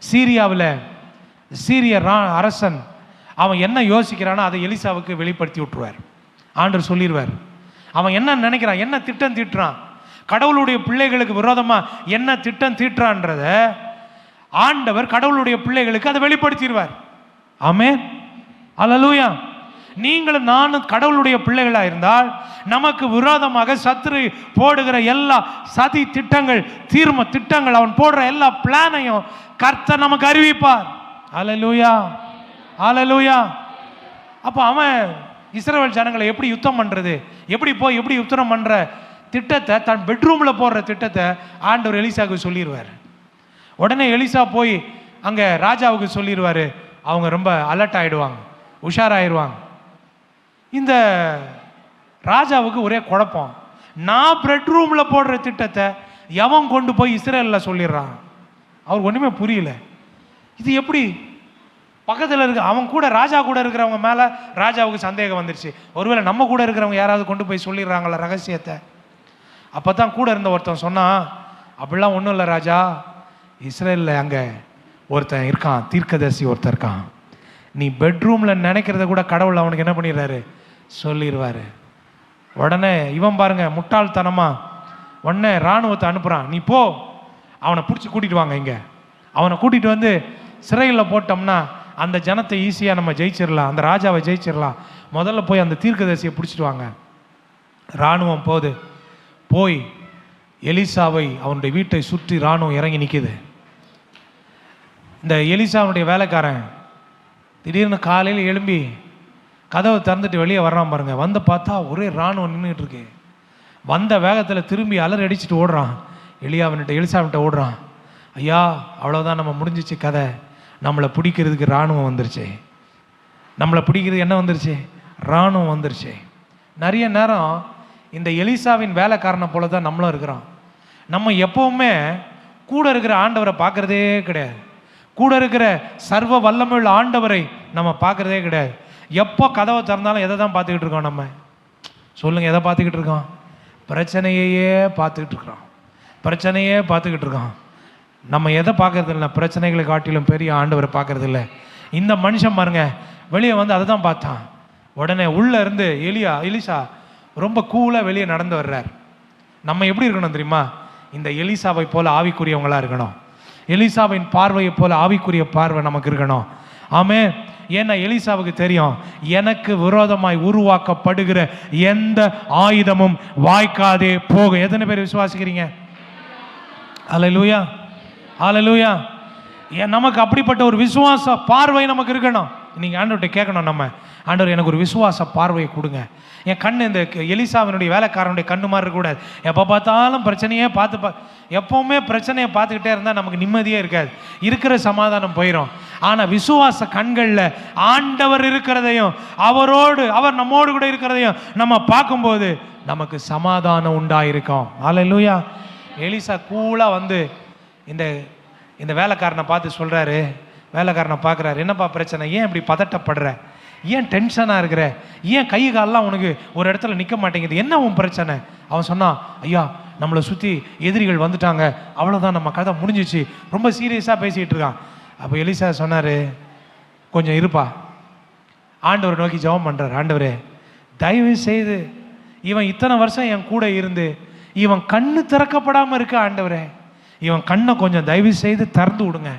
Speaker 1: சீரியாவில் சீரிய அரசன் அவன் என்ன யோசிக்கிறானோ அதை எலிசாவுக்கு வெளிப்படுத்தி விட்டுருவார். ஆண்டவர் சொல்லிடுவார், அவன் என்ன நினைக்கிறான், என்ன திட்டம் தீட்டுறான், கடவுளுடைய பிள்ளைகளுக்கு விரோதமாக என்ன திட்டம் தீட்டுறான்றத ஆண்டவர் கடவுளுடைய பிள்ளைகளுக்கு அதை வெளிப்படுத்திடுவார். ஆமென். அல்லேலூயா. நீங்களும் நானும் கடவுளுடைய பிள்ளைகளாக இருந்தால் நமக்கு விரோதமாக சத்துரு போடுகிற எல்லா சதி திட்டங்கள், திட்டங்கள், அவன் போடுற எல்லா பிளானையும் கர்த்தர் நமக்கு அறிவிப்பார். அல்லேலூயா, அல்லேலூயா. அப்போ அவன் இஸ்ரவேல் ஜனங்களை எப்படி யுத்தம் பண்ணுறது, எப்படி யுத்தம் பண்ணுற திட்டத்தை, தன் பெட்ரூமில் போடுற திட்டத்தை ஆண்டவர் எலிசாவுக்கு சொல்லிடுவார். உடனே எலிசா போய் அங்கே ராஜாவுக்கு சொல்லிடுவார். அவங்க ரொம்ப அலர்ட் ஆகிடுவாங்க, உஷாராயிடுவாங்க. இந்த ராஜாவுக்கு ஒரே குழப்பம், நான் பெட்ரூமில் போடுற திட்டத்தை எவன் கொண்டு போய் இஸ்ரேலில் சொல்லிடுறான். அவருக்கு ஒன்றுமே புரியல. இது எப்படி பக்கத்தில் இருக்க அவன் கூட ராஜா கூட இருக்கிறவங்க மேலே ராஜாவுக்கு சந்தேகம் வந்துருச்சு. ஒருவேளை நம்ம கூட இருக்கிறவங்க யாராவது கொண்டு போய் சொல்லிடுறாங்களா ரகசியத்தை? அப்போ தான் கூட இருந்த ஒருத்தன் சொன்னான், அப்படிலாம் ஒன்றும் இல்லை ராஜா, இஸ்ரேலில் அங்கே ஒருத்தன் இருக்கான், தீர்க்கதரிசி ஒருத்தன் இருக்கான், நீ பெட்ரூமில் நினைக்கிறத கூட கடவுள் அவனுக்கு என்ன பண்ணிடுறாரு, சொல்லிடுவார். உடனே இவன் பாருங்க முட்டாள்தனமா உடனே இராணுவத்தை அனுப்புகிறான், நீ போ அவனை பிடிச்சி கூட்டிகிட்டு வாங்க, இங்கே அவனை கூட்டிகிட்டு வந்து சிறையில் போட்டோம்னா அந்த ஜனத்தை ஈஸியாக நம்ம ஜெயிச்சிடலாம், அந்த ராஜாவை ஜெயிச்சிடலாம். முதல்ல போய் அந்த தீர்க்கதரிசியை பிடிச்சிட்டு வாங்க. இராணுவம் போய் எலிசாவை அவனுடைய வீட்டை சுற்றி இராணுவம் இறங்கி நிற்கிது. இந்த எலிசாவுடைய வேலைக்காரன் திடீர்னு காலையில் எழும்பி கதவை திறந்துட்டு வெளியே வர்றான் பாருங்க. வந்து பார்த்தா ஒரே இராணுவம் நின்றுட்டு இருக்கு. வந்த வேகத்தில் திரும்பி அலறி அடிச்சுட்டு ஓடுறான். எலிசாவின்ட்ட ஓடுறான். ஐயா, அவ்வளோதான், நம்ம முடிஞ்சிச்சு கதை, நம்மளை பிடிக்கிறதுக்கு இராணுவம் வந்துருச்சு, நம்மளை பிடிக்கிறது என்ன வந்துருச்சு, இராணுவம் வந்துருச்சு. நிறைய நேரம் இந்த எலிசாவின் வேலைக்காரனை போல தான் நம்மளும் இருக்கிறோம். நம்ம எப்போவுமே கூட இருக்கிற ஆண்டவரை பார்க்குறதே கிடையாது, கூட இருக்கிற சர்வ வல்லமையுள்ள ஆண்டவரை நம்ம பார்க்குறதே கிடையாது. எப்போ கதவை திறந்தாலும் எதை தான் பார்த்துக்கிட்டு இருக்கோம்? நம்ம சொல்லுங்கள், எதை பார்த்துக்கிட்டு இருக்கோம்? பிரச்சனையே பார்த்துக்கிட்டு இருக்கிறோம், பிரச்சனையே பார்த்துக்கிட்டு இருக்கான். நம்ம எதை பார்க்கறது இல்லை, பிரச்சனைகளை காட்டிலும் பெரிய ஆண்டவரை பார்க்கறது இல்லை. இந்த மனுஷன் பாருங்க வெளியே வந்து அதை தான் பார்த்தான். உடனே உள்ளே இருந்து எலிசா ரொம்ப கூலாக வெளியே நடந்து வர்றார். நம்ம எப்படி இருக்கணும் தெரியுமா? இந்த எலிசாவை போல ஆவிக்குரியவங்களா இருக்கணும். எலிசாவின் பார்வையை போல ஆவிக்குரிய பார்வை நமக்கு இருக்கணும். ஆமே. ஏன்னா எலிசாவுக்கு தெரியும், எனக்கு விரோதமாய் உருவாக்கப்படுகிற எந்த ஆயுதமும் வாய்க்காதே போகும். எத்தனை பேர் விசுவாசிக்கிறீங்க? அல்லேலூயா, அல்லேலூயா. நமக்கு அப்படிப்பட்ட ஒரு விசுவாச பார்வை நமக்கு இருக்கணும். நீங்கள் ஆண்டவர்கிட்ட கேட்கணும், நம்ம ஆண்டவர் எனக்கு ஒரு விசுவாச பார்வையை கொடுங்க. என் கண் இந்த எலிசாவினுடைய வேலைக்காரனுடைய கண்ணு மாதிரி இருக்கக்கூடாது. எப்போ பார்த்தாலும் பிரச்சனையே எப்போவுமே பிரச்சனையை பார்த்துக்கிட்டே இருந்தால் நமக்கு நிம்மதியே இருக்காது, இருக்கிற சமாதானம் போயிடும். ஆனால் விசுவாச கண்களில் ஆண்டவர் இருக்கிறதையும் அவர் நம்மோடு கூட இருக்கிறதையும் நம்ம பார்க்கும்போது நமக்கு சமாதானம் உண்டாயிருக்கும். அல்லேலூயா. எலிசா கூலாக வந்து இந்த வேலைக்காரனை பார்த்து சொல்கிறாரு. வேலைக்காரனை பார்க்குறாரு, என்னப்பா பிரச்சனை, ஏன் இப்படி பதட்டப்படுற, ஏன் டென்ஷனாக இருக்கிற, ஏன் கை காலெலாம் உனக்கு ஒரு இடத்துல நிற்க மாட்டேங்குது, என்ன உன் பிரச்சனை? அவன் சொன்னான், ஐயா நம்மளை சுற்றி எதிரிகள் வந்துட்டாங்க, அவ்வளோதான், நம்ம கதை முடிஞ்சிச்சு. ரொம்ப சீரியஸாக பேசிகிட்டு இருக்கான். அப்போ எலிசா சொன்னார், கொஞ்சம் இருப்பா. ஆண்டவரை நோக்கி ஜெபம் பண்ணுறார். ஆண்டவரே தயவு செய்து இவன் இத்தனை வருஷம் என் கூட இருந்து இவன் கண்ணு திறக்கப்படாமல் இருக்க, ஆண்டவரே இவன் கண்ணை கொஞ்சம் தயவு செய்து திறந்து விடுங்க.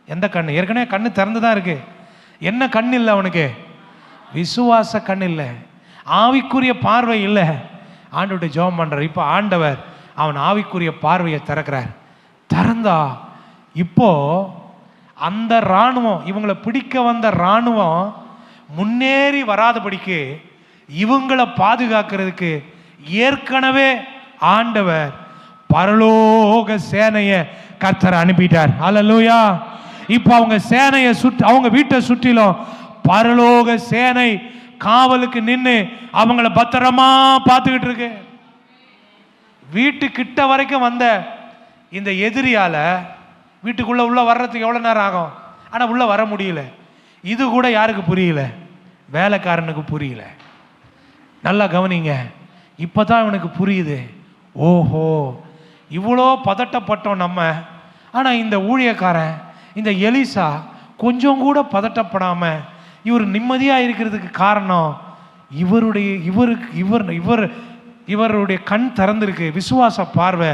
Speaker 1: எந்த கண்ணு? ஏற்கனவே கண்ணு திறந்து தான் இருக்கு. என்ன கண் இல்லை அவனுக்கு? விசுவாச கண் இல்லை, ஆவிக்குரிய பார்வை இல்லை. ஆண்டவர்கிட்ட ஜெபம் பண்ணுறார். இப்போ ஆண்டவர் அவன் ஆவிக்குரிய பார்வையை திறக்கிறார். திறந்தா இப்போ அந்த இராணுவம், இவங்களை பிடிக்க வந்த இராணுவம் முன்னேறி வராதபடிக்கு இவங்களை பாதுகாக்கிறதுக்கு ஏற்கனவே ஆண்டவர் பரலோக சேனையை கர்த்தர் அனுப்பிட்டார். அல்லேலூயா. இப்போ அவங்க சேனையை அவங்க வீட்டை சுற்றிலும் பரலோக சேனை காவலுக்கு நின்று அவங்கள பத்திரமா பார்த்துக்கிட்டு இருக்கு. வீட்டுக்கிட்ட வரைக்கும் வந்த இந்த எதிரியால வீட்டுக்குள்ள உள்ள வர்றதுக்கு எவ்வளோ நேரம் ஆகும்? ஆனால் உள்ள வர முடியல. இது கூட யாருக்கு புரியல? வேலைக்காரனுக்கு புரியல. நல்லா கவனிங்க, இப்போதான் இவனுக்கு புரியுது. ஓஹோ, இவ்வளோ பதட்டப்பட்டோம் நம்ம. ஆனால் இந்த ஊழியக்காரன், இந்த எலிசா கொஞ்சம் கூட பதட்டப்படாமல் இவர் நிம்மதியாக இருக்கிறதுக்கு காரணம் இவருடைய கண் திறந்திருக்கு, விசுவாச பார்வை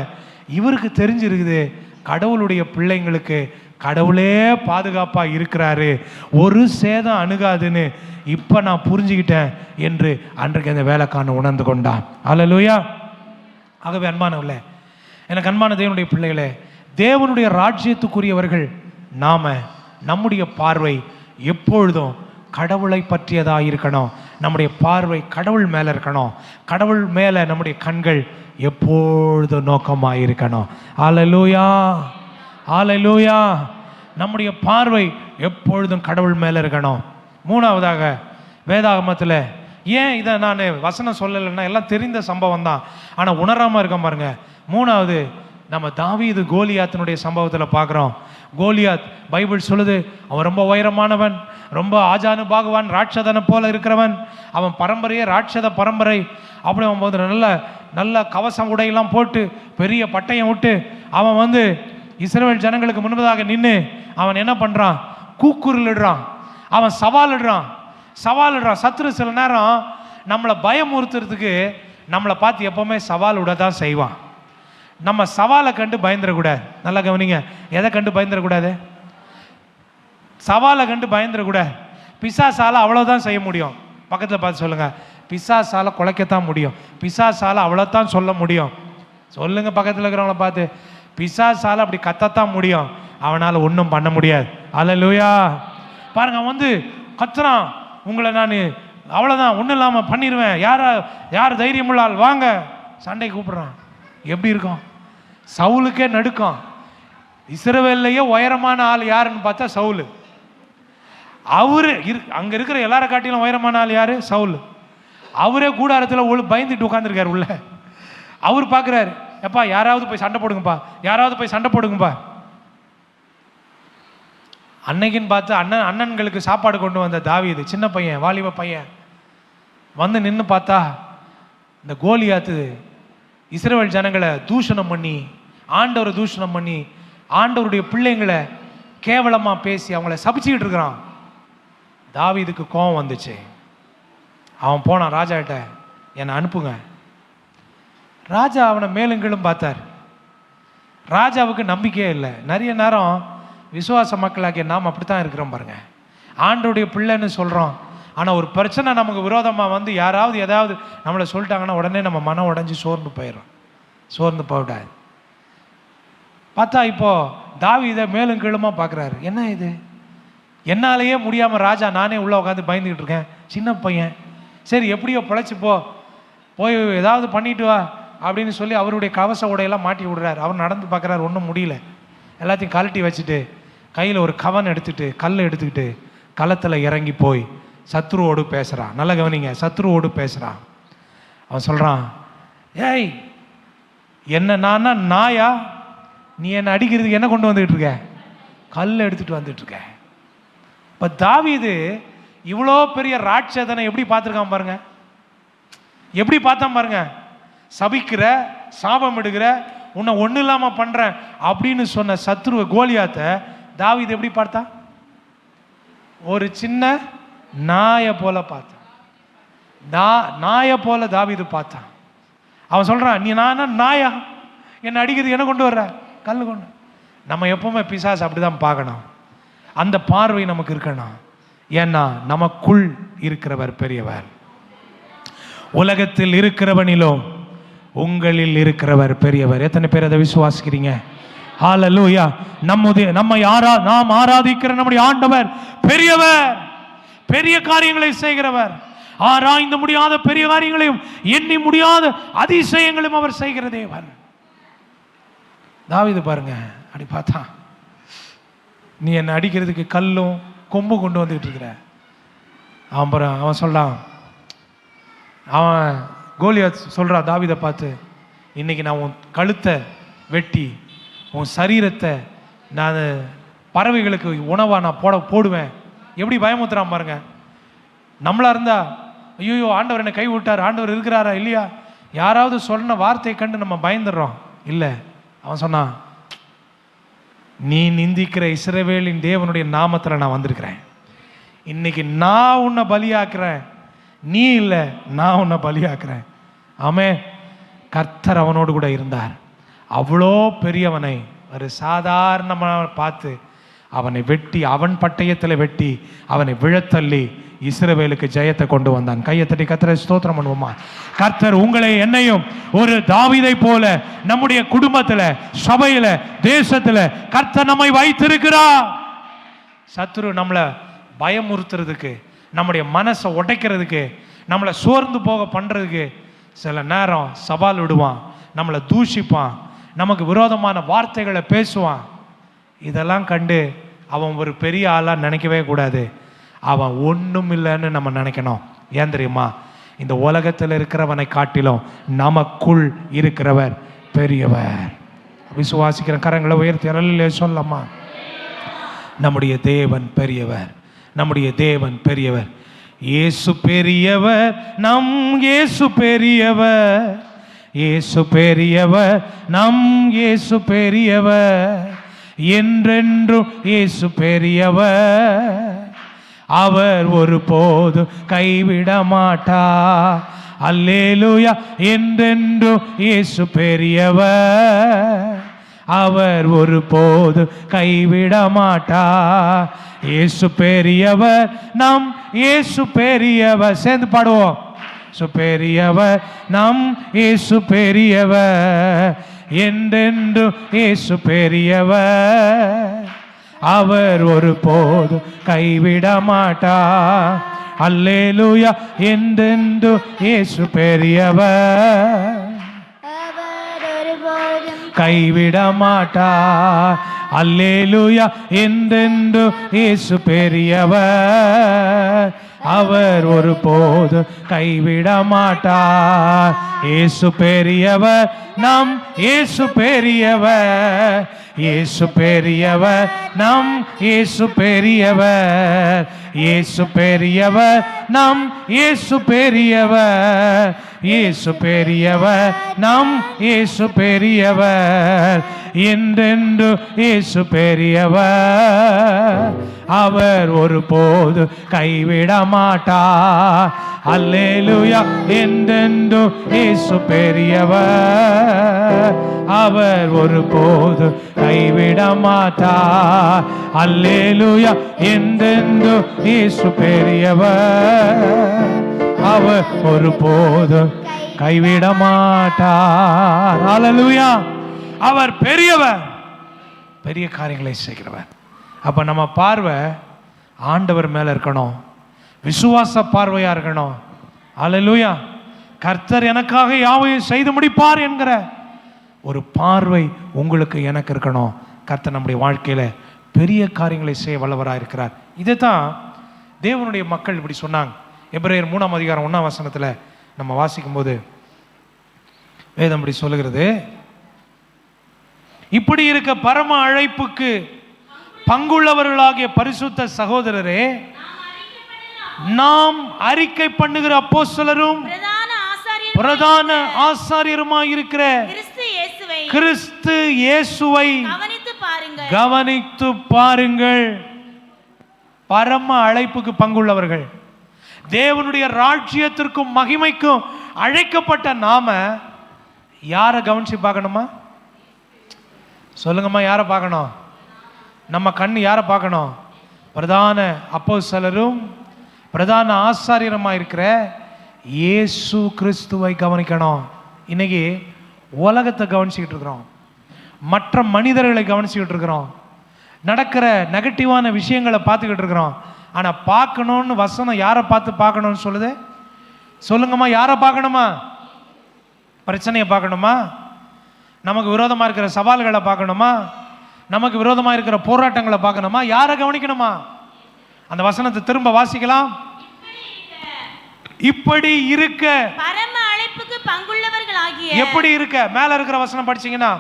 Speaker 1: இவருக்கு தெரிஞ்சிருக்குது. கடவுளுடைய பிள்ளைங்களுக்கு கடவுளே பாதுகாப்பாக இருக்கிறாரு, ஒரு சேதம் அணுகாதுன்னு இப்போ நான் புரிஞ்சுக்கிட்டேன் என்று அன்றைக்கு அந்த வேலைக்காரன் உணர்ந்து கொண்டான். அல்லேலூயா. ஆகவே அன்பானவர்களே, எனக்கு அன்பான தேவனுடைய பிள்ளைகளே, தேவனுடைய ராஜ்யத்துக்குரியவர்கள் நாம, நம்முடைய பார்வை எப்பொழுதும் கடவுளை பற்றியதாக இருக்கணும். நம்முடைய பார்வை கடவுள் மேலே இருக்கணும். கடவுள் மேலே நம்முடைய கண்கள் எப்பொழுதும் நோக்கமாக இருக்கணும். அல்லேலூயா, அல்லேலூயா. நம்முடைய பார்வை எப்பொழுதும் கடவுள் மேலே இருக்கணும். மூணாவதாக, வேதாகமத்தில் ஏன் இதை நான் வசனம் சொல்லலைன்னா எல்லாம் தெரிந்த சம்பவம் தான், ஆனால் உணராமல் இருக்க பாருங்க. மூணாவது, நம்ம தாவீது கோலியாத்தினுடைய சம்பவத்தில் பார்க்குறோம். கோலியாத் பைபிள் சொல்லுது, அவன் ரொம்ப உயரமானவன், ரொம்ப ஆஜானு பாகுவான், ராட்சதனை போல இருக்கிறவன். அவன் பரம்பரையே ராட்சத பரம்பரை. அப்படி அவன் போது நல்ல கவசம் உடையெல்லாம் போட்டு பெரிய பட்டயம் விட்டு அவன் இஸ்ரவேல் ஜனங்களுக்கு முன்பதாக நின்று அவன் என்ன பண்ணுறான்? கூக்குரலிடுறான், அவன் சவாலிடுறான். சத்ரு சில நேரம் நம்மளை பயமுறுத்துறதுக்கு நம்மளை பார்த்து எப்போவுமே சவால் விட தான் செய்வான். நம்ம சவாலை கண்டு பயந்துடக்கூடாது. நல்லா கவனிங்க, எதை கண்டு பயந்துடக்கூடாது? சவாலை கண்டு பயந்துடக்கூடாது. பிசாசால அவ்வளோதான் செய்ய முடியும். பக்கத்தில் பார்த்து சொல்லுங்க, பிசாசால குலைக்கத்தான் முடியும், பிசாசால அவ்வளோதான் சொல்ல முடியும். சொல்லுங்க பக்கத்தில் இருக்கிறவங்கள பார்த்து, பிசாசால அப்படி கத்தத்தான் முடியும், அவனால் ஒன்றும் பண்ண முடியாது. அல்லேலூயா. பாருங்க, அவன் கத்துறான், உங்களை நான் அவ்வளோதான் ஒன்றும் இல்லாமல் பண்ணிடுவேன், யார் தைரியம் உள்ள ஆள் வாங்க சண்டை கூப்பிடுறான். எப்படி இருக்கும்? சவுலுக்கே நடுக்கம். இஸ்ரவேல்லையே உயரமான ஆள் யாருன்னு பார்த்தா சவுல். அவரு அங்கே இருக்கிற எல்லார காட்டிலும் உயரமான ஆள் யாரு? சவுல். அவரே கூடாரத்தில் பயந்துட்டு உட்காந்துருக்காரு உள்ள. அவர் பார்க்குறாரு, எப்பா யாராவது போய் சண்டை போடுங்கப்பா, யாராவது போய் சண்டை போடுங்கப்பா. அன்னைக்குன்னு பார்த்து அண்ணன்களுக்கு சாப்பாடு கொண்டு வந்த தாவீது, சின்ன பையன், வாலிப பையன், நின்று பார்த்தா இந்த கோலியாத்து இஸ்ரவேல் ஜனங்களை தூஷணம் பண்ணி ஆண்டவரை தூஷணம் பண்ணி ஆண்டவருடைய பிள்ளைங்களை கேவலமாக பேசி அவங்கள சபிச்சுக்கிட்டு இருக்கிறான். தாவீதுக்கு கோபம் வந்துச்சு. அவன் போனான் ராஜாகிட்ட, என்னை அனுப்புங்க. ராஜா அவனை மேலும் கீழும் பார்த்தார். ராஜாவுக்கு நம்பிக்கையே இல்லை. நிறைய நேரம் விசுவாச மக்களாகிய நாம் அப்படித்தான் இருக்கிறோம் பாருங்க. ஆண்டவருடைய பிள்ளைன்னு சொல்கிறோம், ஆனால் ஒரு பிரச்சனை நமக்கு விரோதமாக வந்து யாராவது ஏதாவது நம்மளை சொல்லிட்டாங்கன்னா உடனே நம்ம மனம் உடஞ்சி சோர்ந்து போயிடும். சோர்ந்து போவிடாது. பார்த்தா இப்போது தாவீதை மேலும் கீழுமா பார்க்குறாரு. என்ன இது, என்னாலேயே முடியாமல் ராஜா நானே உள்ளே உட்காந்து பயந்துக்கிட்டு இருக்கேன், சின்ன பையன், சரி எப்படியோ பிழைச்சி போய் ஏதாவது பண்ணிட்டு வா அப்படின்னு சொல்லி அவருடைய கவச உடையெல்லாம் மாட்டி விடுறாரு. அவர் நடந்து பார்க்குறாரு, ஒன்றும் முடியல. எல்லாத்தையும் கழட்டி வச்சுட்டு கையில் ஒரு கவன் எடுத்துகிட்டு கல் எடுத்துக்கிட்டு களத்தில் இறங்கி போய் சத்ருவோடு பேசுகிறான். நல்ல கவனிங்க, சத்ருவோடு பேசுகிறான். அவன் சொல்கிறான், ஏய் என்ன நானா நாயா, நீ என்னை அடிக்கிறதுக்கு என்ன கொண்டு வந்துக்கிட்டு இருக்க, கல் எடுத்துகிட்டு வந்துட்டுருக்க. இப்போ தாவீது இவ்வளோ பெரிய ராட்சதனை எப்படி பார்த்துருக்கான் பாருங்க, எப்படி பார்த்தான் பாருங்க. சபிக்கிற, சாபம் எடுக்கிற, உன்னை ஒன்றும் இல்லாமல் பண்ணுறேன் அப்படின்னு சொன்ன சத்ருவ கோலியாத்தை தாவீது எப்படி பார்த்தான்? ஒரு சின்ன நாயை போல பார்த்தான். நாயை போல தாவீது பார்த்தான். அவன் சொல்கிறான், நீ நாயா, என்னை அடிக்கிறது என்ன கொண்டு வர்ற, கல் கொண்டு. நம்ம எப்பவுமே பிசாசு அப்படிதான் பார்க்கணும். அந்த பார்வை நமக்கு இருக்கணும். ஏன்னா நமக்குள் இருக்கிறவர் பெரியவர். உலகத்தில் இருக்கிறவனிலும் உங்களில் இருக்கிறவர் பெரியவர். எத்தனை பேர் அதை விசுவாசிக்கிறீங்க? ஹல்லேலூயா. நாம் ஆராதிக்கிற நம்முடைய ஆண்டவர் பெரியவர், பெரிய காரியங்களை செய்கிறவர். ஆராய்ந்து முடியாத பெரிய காரியங்களையும் எண்ணி முடியாத அதிசயங்களையும் அவர் செய்கிற தேவன். தாவீது பாருங்க, அப்படி பார்த்தா, நீ என்னை அடிக்கிறதுக்கு கல்லும் கொம்பு கொண்டு வந்துகிட்டு இருக்கிற. அவன் சொல்றான், அவன் கோலியாத் சொல்றான் தாவீதை பார்த்து, இன்னைக்கு நான் உன் கழுத்தை வெட்டி உன் சரீரத்தை நான் பறவைகளுக்கு உணவாக நான் போடுவேன். எப்படி பயமுத்துறான் பாருங்க. நம்மளா இருந்தா, ஐயோ ஆண்டவர் என்னை கை விட்டார், ஆண்டவர் இருக்கிறாரா இல்லையா, யாராவது சொன்ன வார்த்தையை கண்டு நம்ம பயந்துடுறோம். இல்லை, அவன் சொன்னான், நீ நிந்திக்கிற இஸ்ரவேலின் தேவனுடைய நாமத்தில் நான் வந்திருக்கிறேன். இன்னைக்கு நான் உன்னை பலியாக்குறேன், நீ இல்லை, நான் உன்னை பலியாக்குறேன். ஆமென். கர்த்தர் அவனோடு கூட இருந்தார். அவ்வளோ பெரியவனை ஒரு சாதாரணமாக பார்த்து அவனை வெட்டி, அவன் பட்டயத்தில் வெட்டி அவனை விழத்தள்ளி இஸ்ரவேலுக்கு ஜெயத்தை கொண்டு வந்தான். கையை தட்டி கர்த்தரை ஸ்தோத்திரம் பண்ணுவோமா? கர்த்தர் உங்களை என்னையும் ஒரு தாவீதை போல நம்முடைய குடும்பத்தில், சபையில, தேசத்தில் கர்த்தர் நம்மை வைத்திருக்கிறார். சத்துரு நம்மளை பயமுறுத்துறதுக்கு, நம்முடைய மனசை உடைக்கிறதுக்கு, நம்மளை சோர்ந்து போக பண்ணுறதுக்கு சில நேரம் சவால் விடுவான், நம்மளை தூஷிப்பான், நமக்கு விரோதமான வார்த்தைகளை பேசுவான். இதெல்லாம் கண்டு அவன் ஒரு பெரிய ஆளாக நினைக்கவே கூடாது. அவன் ஒன்றும் இல்லைன்னு நம்ம நினைக்கணும். ஏன் தெரியுமா? இந்த உலகத்தில் இருக்கிறவனை காட்டிலும் நமக்குள் இருக்கிறவர் பெரியவர். விசுவாசிக்கிற கரங்களை உயர்த்தி அல்லேலூயா சொல்லலாமா? நம்முடைய தேவன் பெரியவர், நம்முடைய தேவன் பெரியவர். இயேசு பெரியவர், நம் இயேசு பெரியவர், இயேசு பெரியவர், நம் இயேசு பெரியவர், என்றென்றும் இயேசு பெரியவர். அவர் ஒருபோது கைவிட மாட்டார். அல்லேலூயா. என்றென்றும் இயேசு பெரியவர், அவர் ஒருபோது கைவிட மாட்டார். இயேசு பெரியவர், நம் இயேசு பெரியவர். சேர்ந்து பாடுவோம். இயேசு பெரியவர், நம் இயேசு பெரியவர், என்றென்றும் இயேசு பெரியவர், அவர் ஒருபோது கைவிட மாட்டார். அல்லேலூயா. என்றென்றும் இயேசு பெரியவர், கைவிட மாட்டார். அல்லேலூயா. என்றென்றும் இயேசு பெரியவர், அவர் ஒருபோது கைவிட மாட்டார். இயேசு பெரியவர், நம் இயேசு பெரியவர், இயேசு பெரியவர், நம் இயேசு பெரியவர், இயேசு பெரியவர், நம் இயேசு பெரியவர், இயேசு பெரியவர், நம் இயேசு பெரியவர், என்றென்று இயேசு பெரியவர். அவர் ஒருபோது கைவிட மாட்டார். அல்லேலூயா, என்றென்று இயேசு பெரியவர், அவர் ஒருபோது கைவிட மாட்டார். அல்லேலூயா, என்றென்று இயேசு பெரியவர், அவர் ஒருபோது கைவிட மாட்டார். அல்லேலூயா, அவர் பெரியவர், பெரிய காரியங்களை செய்கிறவர். அப்ப நம்ம பார்வை ஆண்டவர் மேல இருக்கணும், விசுவாச பார்வையா இருக்கணும். அல்லேலூயா, கர்த்தர் எனக்காக யாவையும் செய்து முடிப்பார் என்கிற ஒரு பார்வை உங்களுக்கு எனக்கு இருக்கணும். கர்த்தர் நம்முடைய வாழ்க்கையில பெரிய காரியங்களை செய்ய வல்லவராக இருக்கிறார். இதை தான் தேவனுடைய மக்கள் இப்படி சொன்னாங்க. எபிரேயர் 3ஆம் அதிகாரம் 1ஆம் வசனத்துல நம்ம வாசிக்கும் போது வேதம் இப்படி சொல்லுகிறது, இப்படி இருக்க பரம அழைப்புக்கு பங்குள்ளவர்களாகிய பரிசுத்த சகோதரரே, நாம் அறிக்கை பண்ணுகிற அப்போஸ்தலரும் பிரதான ஆசாரியருமாய் இருக்கிற கிறிஸ்து இயேசுவை கவனித்து பாருங்கள். பரம அழைப்புக்கு பங்குள்ளவர்கள், தேவனுடைய ராஜ்யத்திற்கும் மகிமைக்கும் அழைக்கப்பட்ட நாம யாரை கவனிச்சு பார்க்கணுமா? சொல்லுங்கம்மா, யாரை பார்க்கணும்? நம்ம கண் யாரை பார்க்கணும்? பிரதான அப்போஸ்தலரும் பிரதான ஆசாரியருமா இருக்கிற இயேசு கிறிஸ்துவை கவனிக்கணும். இன்னைக்கு உலகத்தை கவனிச்சுக்கிட்டு இருக்கிறோம், மற்ற மனிதர்களை கவனிச்சுக்கிட்டு இருக்கிறோம், நடக்கிற நெகட்டிவான விஷயங்களை பார்த்துக்கிட்டு இருக்கிறோம். ஆனா பார்க்கணும்னு வசனம் யாரை பார்த்து பார்க்கணும்னு சொல்லுது? சொல்லுங்கம்மா, யாரை பார்க்கணுமா? பிரச்சனையை பார்க்கணுமா? நமக்கு விரோதமா இருக்கிற சவால்களை பார்க்கணுமா? நமக்கு விரோதமா இருக்கிற போராட்டங்களை பார்க்கணுமா? யாரை கவனிக்கணுமா? அந்த வசனத்தை திரும்ப வாசிக்கலாம். இப்படி இருக்க
Speaker 2: பரம அழைப்புக்கு பங்குள்ளவர்களாகிய,
Speaker 1: எப்படி இருக்க மேல இருக்கிற வசனம் படிச்சீங்கன்னா,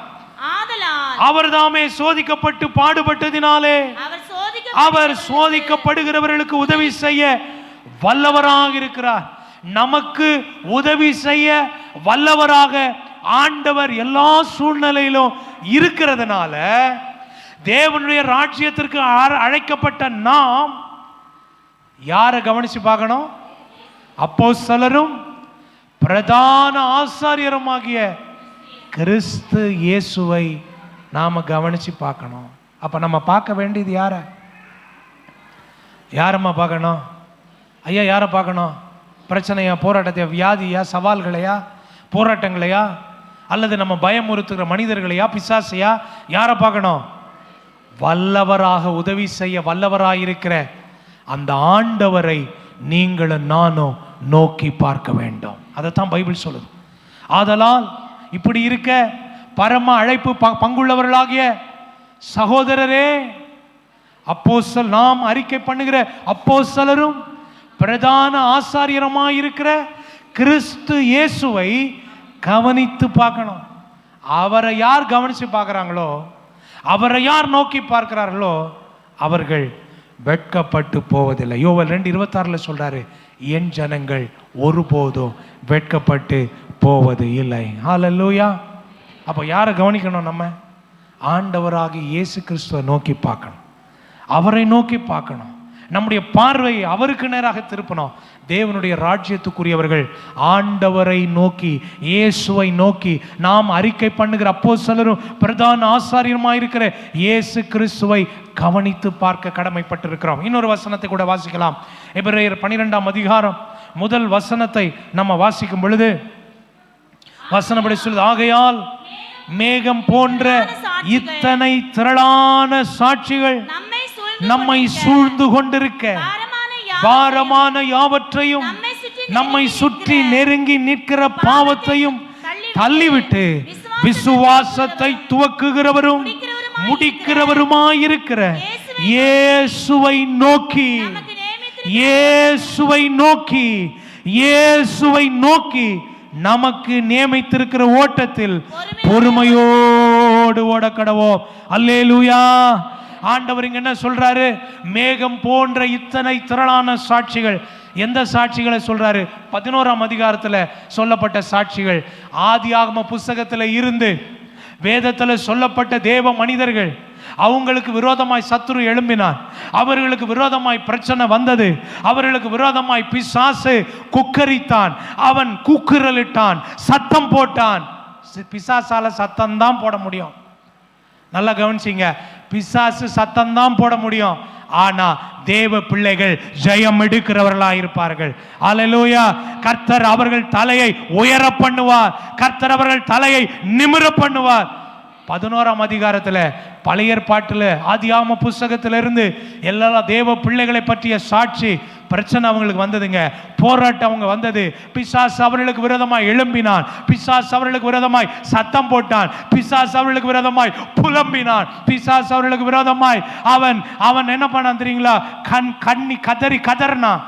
Speaker 2: ஆதலால்
Speaker 1: அவர் தாமே சோதிக்கப்பட்டு பாடுபட்டதினாலே அவர் சோதிக்கப்படுகிறவர்களுக்கு உதவி செய்ய வல்லவராக இருக்கிறார். நமக்கு உதவி செய்ய வல்லவராக ஆண்டவர் எல்லா சூழ்நிலையிலும் இருக்கிறதுனால தேவனுடைய ராஜ்யத்திற்கு அழைக்கப்பட்ட நாம் யாரை கவனிச்சு பார்க்கணும்? அப்போஸ்தலரும் பிரதான ஆசாரியருமாகிய கிறிஸ்து இயேசுவை நாம கவனிச்சு பார்க்கணும். அப்ப நம்ம பார்க்க வேண்டியது யாரம்மா பார்க்கணும்? ஐயா, யாரை பார்க்கணும்? பிரச்சனையா, போராட்டத்தையா, வியாதியா, சவால்களையா, போராட்டங்களையா, அல்லது நம்ம பயமுறுத்துகிற மனிதர்களையா, பிசாசையா? யாரை பார்க்கணும்? வல்லவராக உதவி செய்ய வல்லவராயிருக்கிற அந்த ஆண்டவரை நீங்களும் நானும் நோக்கி பார்க்க வேண்டும். அதைத்தான் பைபிள் சொல்லுது. ஆதலால் இப்படி இருக்க பரம அழைப்பு பங்குள்ளவர்களாகிய சகோதரரே, அப்போஸ்தலர், நாம் அறிக்கை பண்ணுகிற அப்போஸ்தலரும் பிரதான ஆசாரியருமாயிருக்கிற கிறிஸ்து இயேசுவை கவனித்து பார்க்கணும். அவரை யார் கவனித்து பார்க்குறாங்களோ, அவரை யார் நோக்கி பார்க்கிறார்களோ அவர்கள் வெட்கப்பட்டு போவதில்லை. யோவேல் 2:26 சொல்றாரு, என் ஜனங்கள் ஒருபோதும் வெட்கப்பட்டு போவது இல்லை. ஹல்லேலூயா. அப்போ யாரை கவனிக்கணும்? நம்ம ஆண்டவராகிய இயேசு கிறிஸ்துவை நோக்கி பார்க்கணும், அவரை நோக்கி பார்க்கணும், நம்முடைய பார்வையை அவருக்கு நேராக திருப்பணும். தேவனுடைய ராஜ்யத்துக்குரியவர்கள் ஆண்டவரை நோக்கி, இயேசுவை நோக்கி, நாம் அறிக்கை பண்ணுகிற அப்போஸ்தலரும் பிரதான ஆசாரியருமாயிருக்கிற இயேசு கிறிஸ்துவை கவனித்து பார்க்க கடமைப்பட்டிருக்கிறோம். இன்னொரு வசனத்தை கூட வாசிக்கலாம். எபிரேயர் 12ஆம் அதிகாரம் 1 வசனத்தை நம்ம வாசிக்கும் பொழுது வசனப்படி சொல்லுது, ஆகையால் மேகம் போன்ற இத்தனை திரளான சாட்சிகள் நம்மை சூழ்ந்து கொண்டிருக்க பாரமான யாவற்றையும் நம்மை சுற்றி நெருங்கி நிற்கிற பாவத்தையும் தள்ளிவிட்டு விசுவாசத்தை துவக்குகிறவரும் முடிக்கிறவருமாயிருக்கிற இயேசுவை நோக்கி, இயேசுவை நோக்கி, இயேசுவை நோக்கி நமக்கு நியமித்திருக்கிற ஓட்டத்தில் பொறுமையோடு ஓடக்கடவோம். அல்லேலூயா. ஆண்டவர் இங்க என்ன சொல்றாரு? மேகம் போன்ற இத்தனை திரளான சாட்சிகள் எந்த சாட்சிகளை சொல்றாரு? 11ஆம் அதிகாரத்தில் சொல்லப்பட்ட சாட்சிகள். ஆதியாகம புஸ்தகத்தில் இருந்து வேதத்தில் சொல்லப்பட்ட தேவ மனிதர்கள், அவங்களுக்கு விரோதமாய் சத்துரு எழும்பினார், அவர்களுக்கு விரோதமாய் பிரச்சனை வந்தது, அவர்களுக்கு விரோதமாய் பிசாசு குக்கரித்தான், அவன் கூக்குரலிட்டான், சத்தம் போட்டான். பிசாசால சத்தம் தான் போட முடியும். நல்லா கவனிச்சிங்க, பிசாசு சத்தம் தான் போட முடியும், ஆனா தேவ பிள்ளைகள் ஜெயம் எடுக்கிறவர்களா இருப்பார்கள். அல்லேலூயா. கர்த்தர் அவர்கள் தலையை உயர பண்ணுவார், கர்த்தர் அவர்கள் தலையை நிமிர பண்ணுவார். 11ஆம் அதிகாரத்தில் பழைய ஏற்பாட்டில் ஆதியாகம புஸ்தகத்திலிருந்து எல்லா தேவ பிள்ளைகளை பற்றிய சாட்சி. பிரச்சனை அவங்களுக்கு வந்ததுங்க, போராட்டம் அவங்க வந்தது. பிசாசு அவர்களுக்கு விரோதமாய் எழும்பினான், பிசாசு அவர்களுக்கு விரோதமாய் சத்தம் போட்டான், பிசாசு அவர்களுக்கு விரோதமாய் புலம்பினான், பிசாசு அவர்களுக்கு விரோதமாய் அவன் என்ன பண்ணான் தெரியுங்களா? கண்ணி கதறினான்.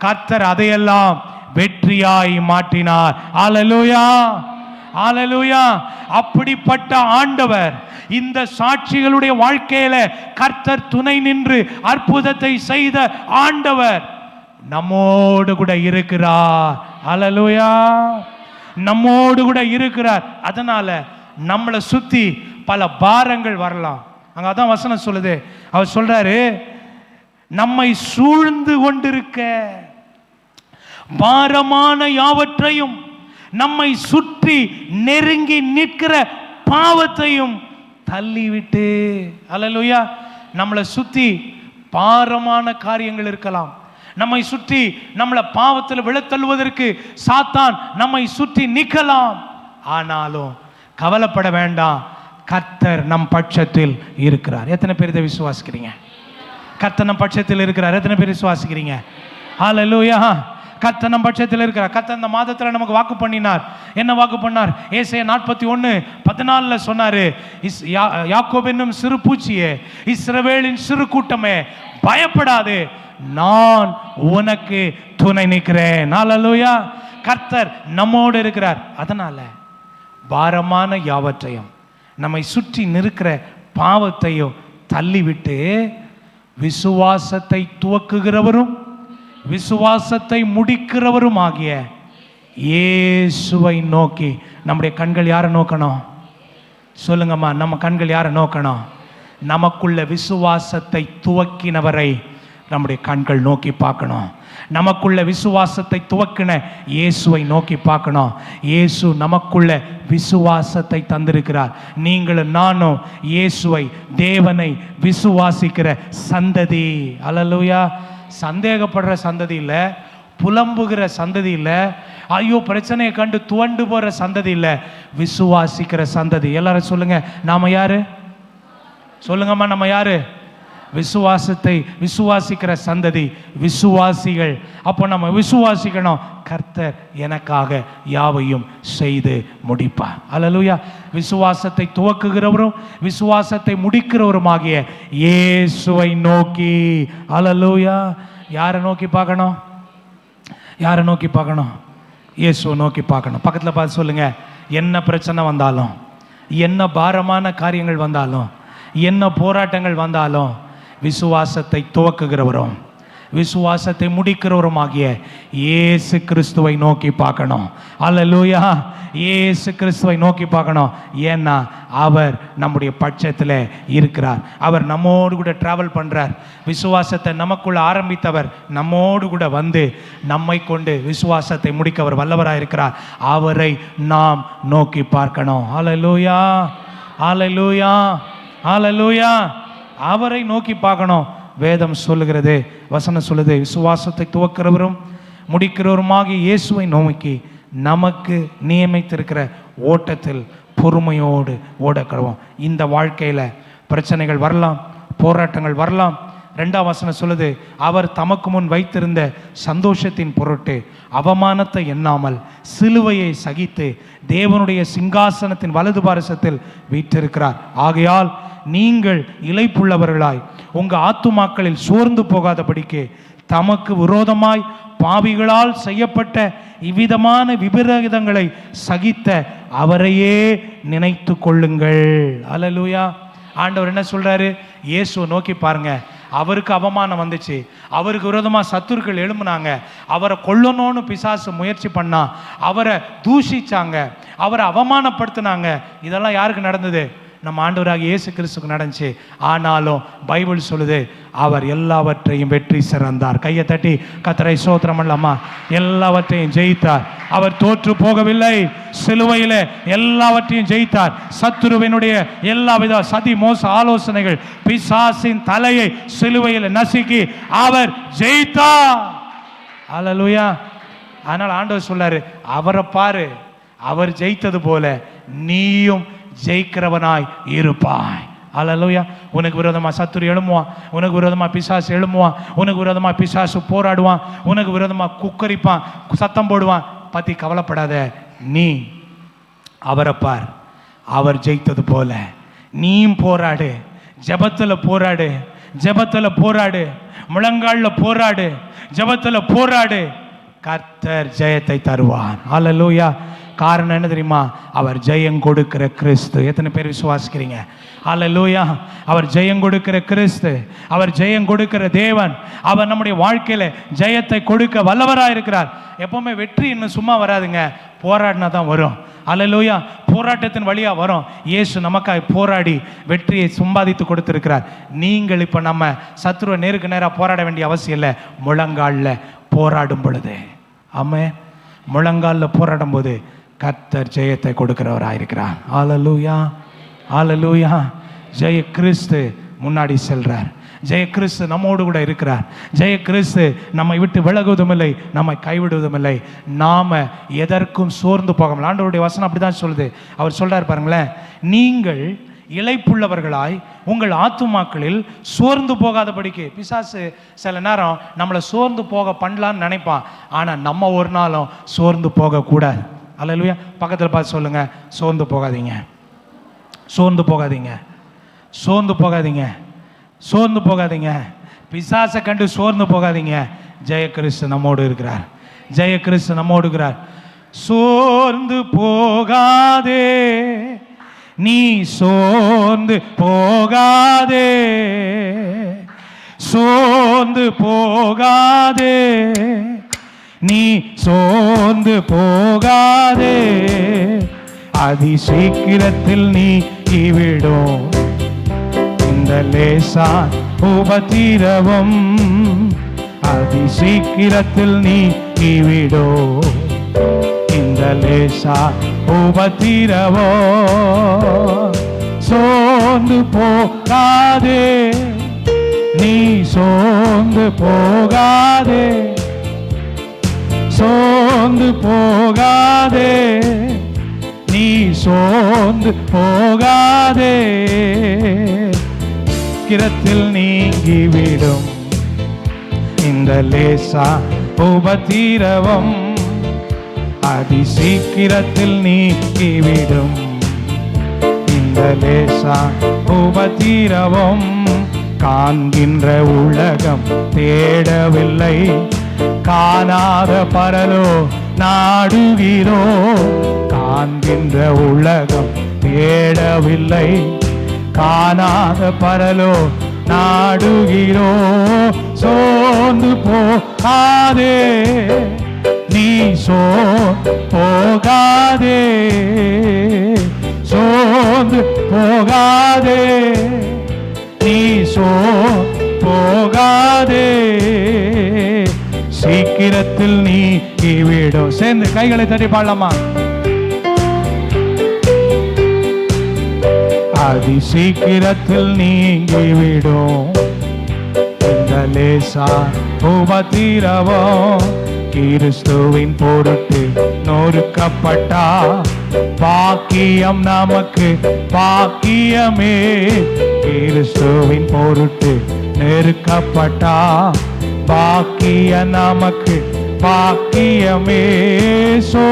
Speaker 1: கர்த்தர் அதையெல்லாம் வெற்றியாய் மாற்றினார். அல்லேலூயா, அல்லேலூயா. அப்படிப்பட்ட ஆண்டவர் இந்த சாட்சிகளுடைய வாழ்க்கையில கர்த்தர் துணை நின்று அற்புதத்தை செய்த ஆண்டவர் நம்மோடு கூட இருக்கிறார். அல்லேலூயா, நம்மோடு கூட இருக்கிறார். அதனால நம்மளை சுத்தி பல பாரங்கள் வரலாம். அங்க அதான் வசனம் சொல்லுது. அவர் சொல்றாரு, நம்மை சூழ்ந்து கொண்டிருக்க பாரமான யாவற்றையும், நம்மை சுற்றி நெருங்கி நிற்கிற பாவத்தையும் தள்ளிவிட்டு. அல்லேலூயா. நம்மளை சுற்றி பாரமான காரியங்கள் இருக்கலாம், நம்மை சுற்றி நம்மளை பாவத்தில் விழத்தள்ளுவதற்கு சாத்தான் நம்மை சுற்றி நிற்கலாம். ஆனாலும் கவலைப்பட வேண்டாம், கர்த்தர் நம் பட்சத்தில் இருக்கிறார். எத்தனை பேர் இதை விசுவாசிக்கிறீங்க? கர்த்தர் நம் பட்சத்தில் இருக்கிறார். எத்தனை பேர் விசுவாசிக்கிறீங்க? அல்லேலூயா. கர்த்தர் நம் பட்சத்தில் இருக்கிறார். கர்த்தர் இந்த மாதத்தில் நமக்கு வாக்கு பண்ணினார். என்ன வாக்கு பண்ணார்? ஏசாயா 41:14 சொன்னாரு, யாக்கோபு என்னும் சிறு பூச்சியே, இஸ்ரவேலின் சிறு கூட்டமே, பயப்படாதே, நான் உனக்கு துணை நிற்கிறேன். அல்லேலூயா. கர்த்தர் நம்மோடு இருக்கிறார். அதனால பாரமான யாவற்றையும், நம்மை சுற்றி நிற்கிற பாவத்தையும் தள்ளிவிட்டு விசுவாசத்தை துவக்குகிறவரும் விசுவாசத்தை முடிக்கிறவரும் ஆகிய இயேசுவை நோக்கி நம்முடைய கண்கள் யாரை நோக்கணும்? சொல்லுங்கம்மா, நம்ம கண்கள் யாரை நோக்கணும்? நமக்குள்ள விசுவாசத்தை துவக்கினவரை நம்முடைய கண்கள் நோக்கி பார்க்கணும். நமக்குள்ள விசுவாசத்தை துவக்கின இயேசுவை நோக்கி பார்க்கணும். இயேசு நமக்குள்ள விசுவாசத்தை தந்திருக்கிறார். நீங்களும் நானும் இயேசுவை, தேவனை விசுவாசிக்கிற சந்ததி. அல்லேலூயா. சந்தேகப்படுற சந்ததி இல்லை, புலம்புகிற சந்ததி இல்லை, ஐயோ பிரச்சனையை கண்டு துவண்டு போற சந்ததி இல்லை, விசுவாசிக்கிற சந்ததி. எல்லாரும் சொல்லுங்க, நாம யாரு? சொல்லுங்கம்மா, நம்ம யாரு? விசுவாசத்தை விசுவாசிக்கிற சந்ததி, விசுவாசிகள். அப்போ நம்ம விசுவாசிக்கணும், கர்த்தர் எனக்காக யாவையும் செய்து முடிப்பார். அல்லேலூயா. விசுவாசத்தை துவக்குகிறவரும் விசுவாசத்தை முடிக்கிறவருமாகிய இயேசுவை நோக்கி. அல்லேலூயா. யாரை நோக்கி பார்க்கணும்? யாரை நோக்கி பார்க்கணும்? இயேசுவை நோக்கி பார்க்கணும். பக்கத்தில் பார்த்து சொல்லுங்க, என்ன பிரச்சனை வந்தாலும், என்ன பாரமான காரியங்கள் வந்தாலும், என்ன போராட்டங்கள் வந்தாலும், விசுவாசத்தை துவக்குகிறவரும் விசுவாசத்தை முடிக்கிறவருமாகிய இயேசு கிறிஸ்துவை நோக்கி பார்க்கணும். அல்லேலூயா. இயேசு கிறிஸ்துவை நோக்கி பார்க்கணும். ஏன்னா அவர் நம்முடைய பட்சத்தில் இருக்கிறார். அவர் நம்மோடு கூட டிராவல் பண்றார். விசுவாசத்தை நமக்குள்ள ஆரம்பித்தவர் நம்மோடு கூட வந்து நம்மை கொண்டு விசுவாசத்தை முடிக்க அவர் வல்லவராக இருக்கிறார். அவரை நாம் நோக்கி பார்க்கணும். அல்லேலூயா, அல்லேலூயா, அல்லேலூயா. அவரை நோக்கி பார்க்கணும். வேதம் சொல்லுகிறது, வசனம் சொல்லுது, விசுவாசத்தை துவக்கிறவரும் முடிக்கிறவருமாகிய இயேசுவை நோக்கி நமக்கு நியமித்திருக்கிற ஓட்டத்தில் பொறுமையோடு ஓடக்கிறோம். இந்த வாழ்க்கையில் பிரச்சனைகள் வரலாம், போராட்டங்கள் வரலாம். 2ஆம் வசனம் சொல்லுது, அவர் தமக்கு முன் வைத்திருந்த சந்தோஷத்தின் பொருட்டு அவமானத்தை எண்ணாமல் சிலுவையை சகித்து தேவனுடைய சிங்காசனத்தின் வலது பாரசத்தில் வீற்றிருக்கிறார். ஆகையால் நீங்கள் இளைப்புள்ளவர்களாய் உங்க ஆத்துமாக்களில் சோர்ந்து போகாதபடிக்கு தமக்கு விரோதமாய் பாவிகளால் செய்யப்பட்ட இவ்விதமான விபரீதங்களை சகித்த அவரையே நினைத்து கொள்ளுங்கள். அல்லேலூயா. ஆண்டவர் என்ன சொல்றாரு? இயேசுவை நோக்கி பாருங்க, அவருக்கு அவமானம் வந்துச்சு, அவருக்கு விரோதமாக சத்துருக்கள் எழும்புனாங்க, அவரை கொல்லணும்னு பிசாசு முயற்சி பண்ணா, அவரை தூஷிச்சாங்க, அவரை அவமானப்படுத்தினாங்க. இதெல்லாம் யாருக்கு நடந்தது? நம்ம ஆண்டவராக இயேசு கிறிஸ்துக்கு நடந்துச்சு. ஆனாலும் பைபிள் சொல்லுது, அவர் எல்லாவற்றையும் வெற்றி சிறந்தார். கையை தட்டி கர்த்தரை ஸ்தோத்திரம் பண்ணலாமா? எல்லாவற்றையும் ஜெயித்தார். அவர் தோற்று போகவில்லை. சிலுவையில் எல்லாவற்றையும் ஜெயித்தார். சத்துருவினுடைய எல்லாவித சதி மோச ஆலோசனைகள், பிசாசின் தலையை சிலுவையில் நசுக்கி அவர் ஜெயித்தார். அல்லேலூயா. ஆனால் ஆண்டவர் சொல்லாரு, அவரை பாரு, அவர் ஜெயித்தது போல நீயும் ஜெயிக்கிறவனாய் இருப்பாய். அல்லேலூயா. உனக்கு விரோதமாக சத்துரு எழும்புவான், உனக்கு விரோதமாக பிசாசு எழும்புவான், உனக்கு விரோதமாக பிசாசு போராடுவான், உனக்கு விரோதமாக குக்கரிப்பான், சத்தம் போடுவான். பற்றி கவலைப்படாத, நீ அவரை பார், அவர் ஜெயித்தது போல நீயும் போராடு. ஜெபத்தில் போராடு, ஜெபத்தில் போராடு, முழங்காலில் போராடு, ஜெபத்தில் போராடு. கர்த்தர் ஜெயத்தை தருவான். அல்லேலூயா. காரணம் என்ன தெரியுமா? அவர் ஜெயம் கொடுக்கிற கிறிஸ்து. எத்தனை பேர் விசுவாசிக்கிறீங்க? அல்லேலூயா. அவர் ஜெயம் கொடுக்கிற கிறிஸ்து, அவர் ஜெயம் கொடுக்கிற தேவன். அவர் நம்முடைய வாழ்க்கையில ஜெயத்தை கொடுக்க வல்லவராக இருக்கிறார். எப்பவுமே வெற்றி இன்னும் சும்மா வராதுங்க, போராடினா தான் வரும். அல்லேலூயா. போராட்டத்தின் வழியா வரும். இயேசு நமக்காய் போராடி வெற்றியை சம்பாதித்து கொடுத்திருக்கிறார். நீங்கள் இப்போ நம்ம சத்துருவை நேருக்கு நேராக போராட வேண்டிய அவசியம் இல்லை. முழங்காலில் போராடும் பொழுது, ஆமென், முழங்காலில் போராடும் போது கர்த்தர் ஜெயத்தை கொடுக்கிறவராயிருக்கிறார். அல்லேலூயா, அல்லேலூயா. ஜெய கிறிஸ்து முன்னாடி செல்றார். ஜெய கிறிஸ்து நம்மோடு கூட இருக்கிறார். ஜெய கிறிஸ்து நம்மை விட்டு விலகுவதும் இல்லை, நம்மை கைவிடுவதும் இல்லை. நாம எதற்கும் சோர்ந்து போகாமல், ஆண்டவருடைய வசனம் அப்படிதான் சொல்லுது. அவர் சொல்றார் பாருங்களேன், நீங்கள் இளைப்புள்ளவர்களாய் உங்கள் ஆத்துமாக்களில் சோர்ந்து போகாதபடிக்கு. பிசாசு சில நேரம் நம்மளை சோர்ந்து போக பண்ணலான்னு நினைப்பான். ஆனால் நம்ம ஒரு நாளும் சோர்ந்து போகக்கூடாது. அல்லேலூயா. பக்கத்தில் பார்த்து சொல்லுங்க, சோர்ந்து போகாதீங்க, சோர்ந்து போகாதீங்க, சோர்ந்து போகாதீங்க, சோர்ந்து போகாதீங்க. பிசாசை கண்டு சோர்ந்து போகாதீங்க. ஜெய கிறிஸ்து நம்மோடு இருக்கிறார். ஜெய கிறிஸ்து நம்மோடு இருக்கிறார். சோர்ந்து போகாதே, நீ சோர்ந்து போகாதே, சோர்ந்து போகாதே, நீ சோர்ந்து போகாதே. அதி சீக்கிரத்தில் நீங்கிவிடும் இந்த லேசா உபத்திரவம். அதி சீக்கிரத்தில் நீங்கிவிடும் இந்த லேசா உபத்திரவோ. சோர்ந்து போகாதே, நீ சோர்ந்து போகாதே, சோர்ந்து போகாதே, நீ சோர்ந்து போகாதே. சீக்கிரத்தில் நீங்கிவிடும் இந்த லேசா உபத்திரவம். அதி சீக்கிரத்தில் நீங்கிவிடும் இந்த லேசா உபத்திரவம். காண்கின்ற உலகம் தேடவில்லை, காணாத பரலோ நாடுகிறோ. காண்கின்ற உலகம் தேடவில்லை, காணாத பரலோ நாடுகிறோ. சோர்ந்து போகாதே, நீ சோர்ந்து போகாதே, சோர்ந்து போகாதே, நீ சோர்ந்து போகாதே. சீக்கிரத்தில் நீங்கிவிடும். சேர்ந்து கைகளை தட்டி பாடலாமா? அதி சீக்கிரத்தில் நீங்கிவிடும் இந்த லேசா உபத்திரவம். கிறிஸ்துவின் பொருட்டு நொறுக்கப்பட்டா பாக்கியம் நமக்கு பாக்கியமே. கிறிஸ்துவின் பொருட்டு நெருக்கப்பட்டா பாக்கிய நமக்கு பாக்கியமே. சோ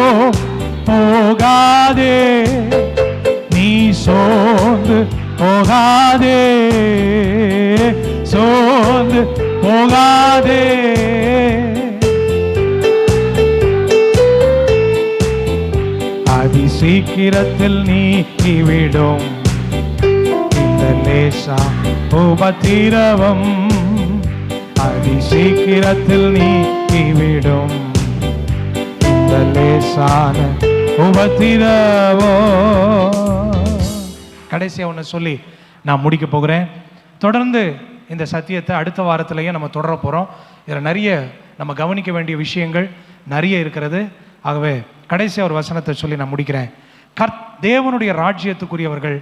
Speaker 1: போகாதே, நீ சோர்ந்து போகாதே, சோர்ந்து போகாதே. அதி சீக்கிரத்தில் நீங்கிவிடும் இந்த லேசா உபத்திரவம். அதி சீக்கிரத்தில் நீக்கிவிடும் இந்த லேசான உபத்திரவோ. கடைசியா ஒன்று சொல்லி நான் முடிக்க போகிறேன். தொடர்ந்து இந்த சத்தியத்தை அடுத்த வாரத்திலேயே நம்ம தொடர போகிறோம். இதில் நிறைய நம்ம கவனிக்க வேண்டிய விஷயங்கள் நிறைய இருக்கிறது. ஆகவே கடைசியாக ஒரு வசனத்தை சொல்லி நான் முடிக்கிறேன். தேவனுடைய ராஜ்யத்துக்குரியவர்கள்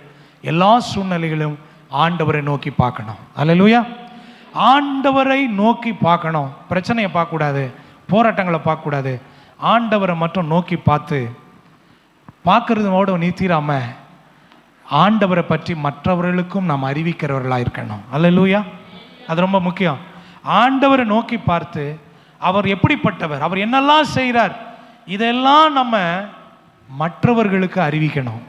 Speaker 1: எல்லா சூழ்நிலைகளும் ஆண்டவரை நோக்கி பார்க்கணும். அல்லேலூயா. ஆண்டவரை நோக்கி பார்க்கணும். பிரச்சனையை பார்க்கக்கூடாது, போராட்டங்களை பார்க்கக்கூடாது. ஆண்டவரை மட்டும் நோக்கி பார்க்கறதோடு நிறுத்திடாம ஆண்டவரை பற்றி மற்றவர்களுக்கும் நாம் அறிவிக்கிறவர்களாக இருக்கணும். அல்லேலூயா. அது ரொம்ப முக்கியம். ஆண்டவரை நோக்கி பார்த்து அவர் எப்படிப்பட்டவர், அவர் என்னெல்லாம் செய்கிறார், இதெல்லாம் நம்ம மற்றவர்களுக்கு அறிவிக்கணும்.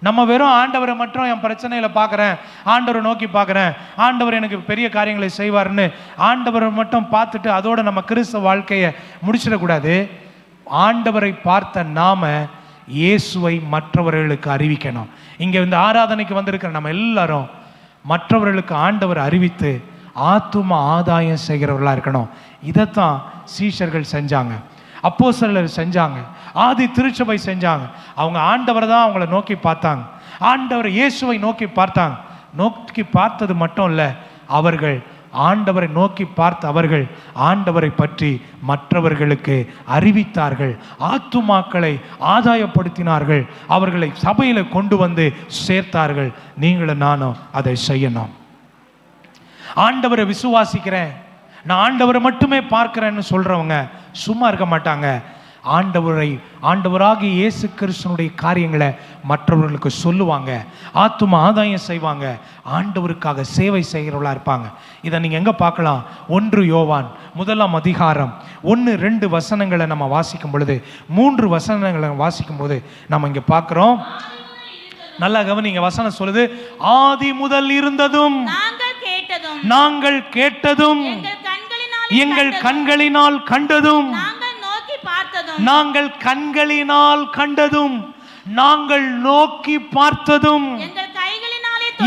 Speaker 1: நம்ம வெறும் ஆண்டவரை மட்டும் என் பிரச்சனையில் பார்க்குறேன், ஆண்டவரை நோக்கி பார்க்குறேன், ஆண்டவர் எனக்கு பெரிய காரியங்களை செய்வார்னு ஆண்டவரை மட்டும் பார்த்துட்டு அதோட நம்ம கிறிஸ்தவ வாழ்க்கையை முடிச்சிடக்கூடாது. ஆண்டவரை பார்த்த நாம இயேசுவை மற்றவர்களுக்கு அறிவிக்கணும். இங்கே இந்த ஆராதனைக்கு வந்திருக்கிற நம்ம எல்லாரும் மற்றவர்களுக்கு ஆண்டவர் அறிவித்து ஆத்தும ஆதாயம் செய்கிறவர்களாக இருக்கணும். இதைத்தான் சீஷர்கள் செஞ்சாங்க, அப்போஸ்தலர் செஞ்சாங்க, ஆதி திருச்சபை செஞ்சாங்க. அவங்க ஆண்டவரை தான் அவங்கள நோக்கி பார்த்தாங்க, ஆண்டவர் இயேசுவை நோக்கி பார்த்தாங்க. நோக்கி பார்த்தது மட்டும் இல்லை, அவர்கள் ஆண்டவரை நோக்கி பார்த்து அவர்கள் ஆண்டவரை பற்றி மற்றவர்களுக்கு அறிவித்தார்கள், ஆத்துமாக்களை ஆதாயப்படுத்தினார்கள், அவர்களை சபையில் கொண்டு வந்து சேர்த்தார்கள். நீங்களும் நானும் அதை செய்யணும். ஆண்டவரை விசுவாசிக்கிறேன், நான் ஆண்டவரை மட்டுமே பார்க்கிறேன்னு சொல்றவங்க சும்மா இருக்க மாட்டாங்க. ஆண்டவராகிய இயேசு கிறிஸ்துனுடைய காரியங்களை மற்றவர்களுக்கு சொல்லுவாங்க, ஆத்தும ஆதாயம் செய்வாங்க, ஆண்டவருக்காக சேவை செய்கிறவர்களா இருப்பாங்க. இதை நீங்க எங்க பார்க்கலாம்? 1 யோவான் 1ஆம் அதிகாரம் 1-2 வசனங்களை நம்ம வாசிக்கும் பொழுது, 3 வசனங்களை வாசிக்கும் போது நம்ம இங்க பார்க்கிறோம். நல்லா கவனிங்க. வசனம் சொல்லுது, ஆதி முதல் இருந்ததும் நாங்கள் கேட்டதும் எங்கள் கண்களினால் கண்டதும் நாங்கள் கண்களினால் கண்டதும் நாங்கள் நோக்கி பார்த்ததும்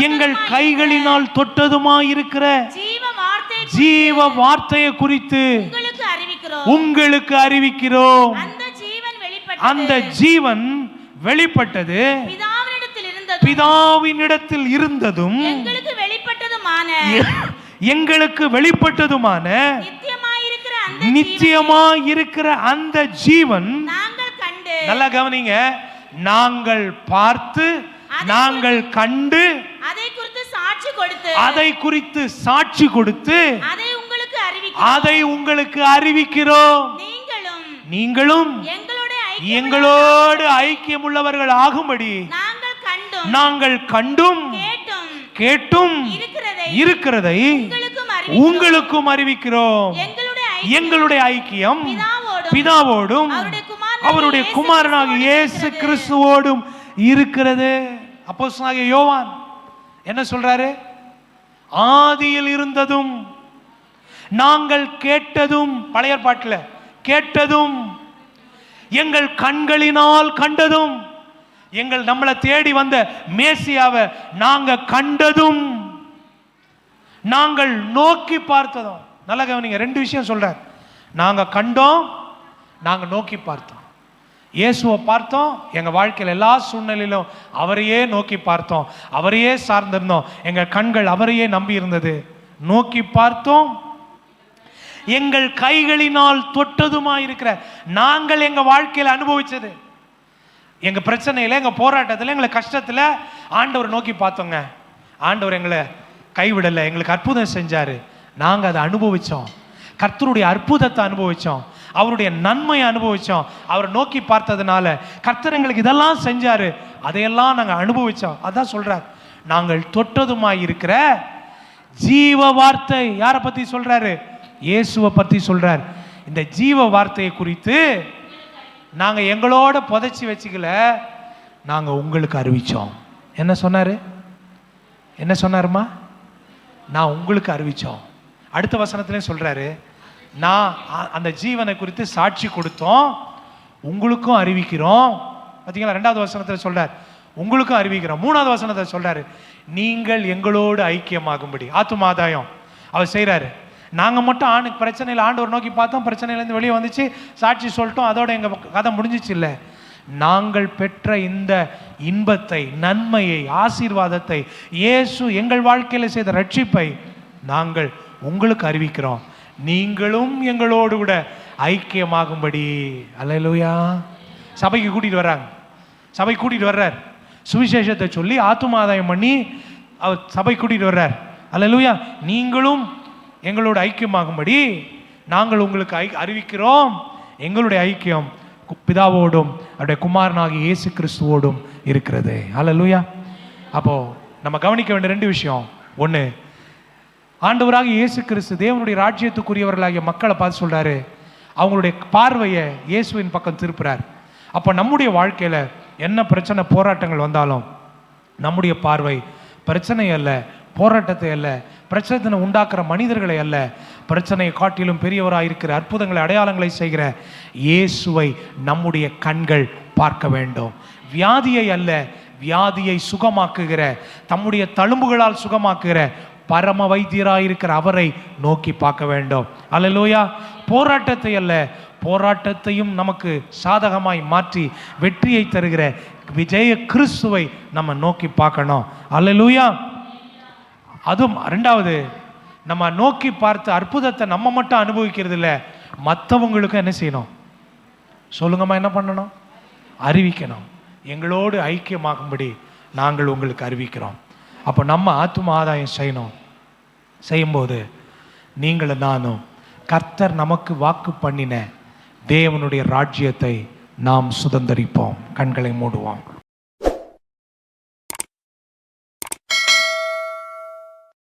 Speaker 1: எங்கள் கைகளினால் தொட்டதுமாயிருக்கிற ஜீவ வார்த்தையை குறித்து உங்களுக்கு அறிவிக்கிறோம். அந்த ஜீவன் வெளிப்பட்டது, பிதாவினிடத்தில் இருந்ததும் எங்களுக்கு வெளிப்பட்டதுமான நித்தியமாயிருக்கிற அந்த ஜீவன், நல்லா கவனிங்க, நாங்கள் பார்த்து நாங்கள் கண்டு அதை குறித்து சாட்சி கொடுத்து அதை உங்களுக்கு அறிவிக்கிறோம். நீங்களும் எங்களோடு ஐக்கியம் உள்ளவர்கள் ஆகும்படி நாங்கள் கண்டும் கேட்டும் இருக்கிறதை உங்களுக்கும் அறிவிக்கிறோம். எங்களுடைய ஐக்கியம் பிதாவோடும் அவருடைய குமாரனாகிய இயேசு கிறிஸ்துவோடும் இருக்கிறது. அப்போஸ்தலனாகிய யோவான் என்ன சொல்றாரு? ஆதியில் இருந்ததும் நாங்கள் கேட்டதும், பழைய ஏற்பாட்டில் கேட்டதும், எங்கள் கண்களினால் கண்டதும், நம்மளை தேடி வந்த மேசியாவை நாங்க கண்டதும், நாங்கள் நோக்கி பார்த்ததும். நல்லா கவனிங்க, 2 விஷயம் சொல்றார். நாங்க கண்டோம், நாங்க நோக்கி பார்த்தோம். இயேசுவை பார்த்தோம், எங்க வாழ்க்கையில் எல்லா சூழ்நிலையிலும் அவரையே நோக்கி பார்த்தோம், அவரையே சார்ந்திருந்தோம், எங்கள் கண்கள் அவரையே நம்பி இருந்தது. நோக்கி பார்த்தோம், எங்கள் கைகளினால் தொட்டதுமா இருக்கிற நாங்கள் எங்க வாழ்க்கையில் அனுபவிச்சது, எங்க பிரச்சனையில, எங்க போராட்டத்தில், எங்களை கஷ்டத்தில் ஆண்டவர் நோக்கி பார்த்தோங்க. ஆண்டவர் எங்களை கைவிடலை, எங்களுக்கு அற்புதம் செஞ்சாரு, நாங்க அதை அனுபவிச்சோம். கர்த்தருடைய அற்புதத்தை அனுபவிச்சோம், அவருடைய நன்மையை அனுபவிச்சோம். அவரை நோக்கி பார்த்ததுனால கர்த்தர் எங்களுக்கு இதெல்லாம் செஞ்சாரு, அதையெல்லாம் நாங்க அனுபவிச்சோம். அதான் சொல்றார், நாங்கள் தொட்டதுமாய் இருக்கிற ஜீவ வார்த்தை. யாரை பத்தி சொல்றாரு? இயேசுவை பத்தி சொல்றார். இந்த ஜீவ வார்த்தையை குறித்து நாங்க எங்களோட புதைச்சி வச்சுக்கல, நாங்க உங்களுக்கு அறிவிச்சோம். என்ன சொன்னாரு? என்ன சொன்னாருமா? நான் உங்களுக்கு அறிவிச்சோம். அடுத்த வசனத்திலே சொல்றாரு, நான் அந்த ஜீவனை குறித்து சாட்சி கொடுத்தோம், உங்களுக்கும் அறிவிக்கிறோம். பார்த்தீங்களா? 2வது வசனத்தில் சொல்றார், உங்களுக்கும் அறிவிக்கிறோம். 3வது வசனத்தில் சொல்றாரு, நீங்கள் எங்களோடு ஐக்கியமாகும்படி. ஆத்துமாதாயம் அவர் செய்கிறாரு. நாங்கள் மட்டும் பிரச்சனையில் ஆண்டவர் நோக்கி பார்த்தோம், பிரச்சனையிலேருந்து வெளியே வந்துச்சு, சாட்சி சொல்லிட்டோம், அதோட எங்கள் கதை முடிஞ்சிச்சு. இல்லை, நாங்கள் பெற்ற இந்த இன்பத்தை, நன்மையை, ஆசீர்வாதத்தை, இயேசு எங்கள் வாழ்க்கையில் செய்த ரட்சிப்பை நாங்கள் உங்களுக்கு அறிவிக்கிறோம். நீங்களும் எங்களோடு கூட ஐக்கியமாகும்படி. அல்லேலூயா. சபைக்கு கூட்டிகிட்டு வர்றாங்க, சபை கூட்டிகிட்டு வர்றார், சுவிசேஷத்தை சொல்லி ஆத்துமாதாயம் பண்ணி அவர் சபை கூட்டிகிட்டு வர்றார். அல்லேலூயா. நீங்களும் எங்களோட ஐக்கியமாகும்படி நாங்கள் உங்களுக்கு அறிவிக்கிறோம். எங்களுடைய ஐக்கியம் பிதாவோடும் அவருடைய குமாரனாகிய இயேசு கிறிஸ்துவோடும் இருக்கிறது. அல்லேலூயா. அப்போது நம்ம கவனிக்க வேண்டிய 2 விஷயம். ஒன்று, ஆண்டவராக இயேசு கிறிஸ்து தேவனுடைய ராஜ்யத்துக்குரியவர்களாகிய மக்களை பார்த்து சொல்கிறாரு, அவங்களுடைய பார்வையை இயேசுவின் பக்கம் திருப்புறார். அப்போ நம்முடைய வாழ்க்கையில் என்ன பிரச்சனை, போராட்டங்கள் வந்தாலும் நம்முடைய பார்வை பிரச்சனை அல்ல, போராட்டத்தை அல்ல, பிரச்சனை உண்டாக்குற மனிதர்களை அல்ல, பிரச்சனையை காட்டிலும் பெரியவராக இருக்கிற, அற்புதங்களை அடையாளங்களை செய்கிற இயேசுவை நம்முடைய கண்கள் பார்க்க வேண்டும். வியாதியை அல்ல, வியாதியை சுகமாக்குகிற, தம்முடைய தழும்புகளால் சுகமாக்குகிற பரம வைத்தியராயிருக்கிற அவரை நோக்கி பார்க்க வேண்டும். அல்லேலூயா. போராட்டத்தை அல்ல, போராட்டத்தையும் நமக்கு சாதகமாய் மாற்றி வெற்றியை தருகிற விஜய கிறிஸ்துவை நம்ம நோக்கி பார்க்கணும். அல்லேலூயா. அதுவும் 2வது, நம்ம நோக்கி பார்த்து அற்புதத்தை நம்ம மட்டும் அனுபவிக்கிறது இல்லை, மற்றவங்களுக்கு என்ன செய்யணும் சொல்லுங்கம்மா, என்ன பண்ணணும்? அறிவிக்கணும். எங்களோடு ஐக்கியமாகும்படி நாங்கள் உங்களுக்கு அறிவிக்கிறோம். அப்போ நம்ம ஆத்தும ஆதாயம் செய்யணும். செய்யும்போது நீங்களும் நானும் கர்த்தர் நமக்கு வாக்கு பண்ணின தேவனுடைய ராஜ்யத்தை நாம் சுதந்தரிப்போம். கண்களை மூடுவோம்.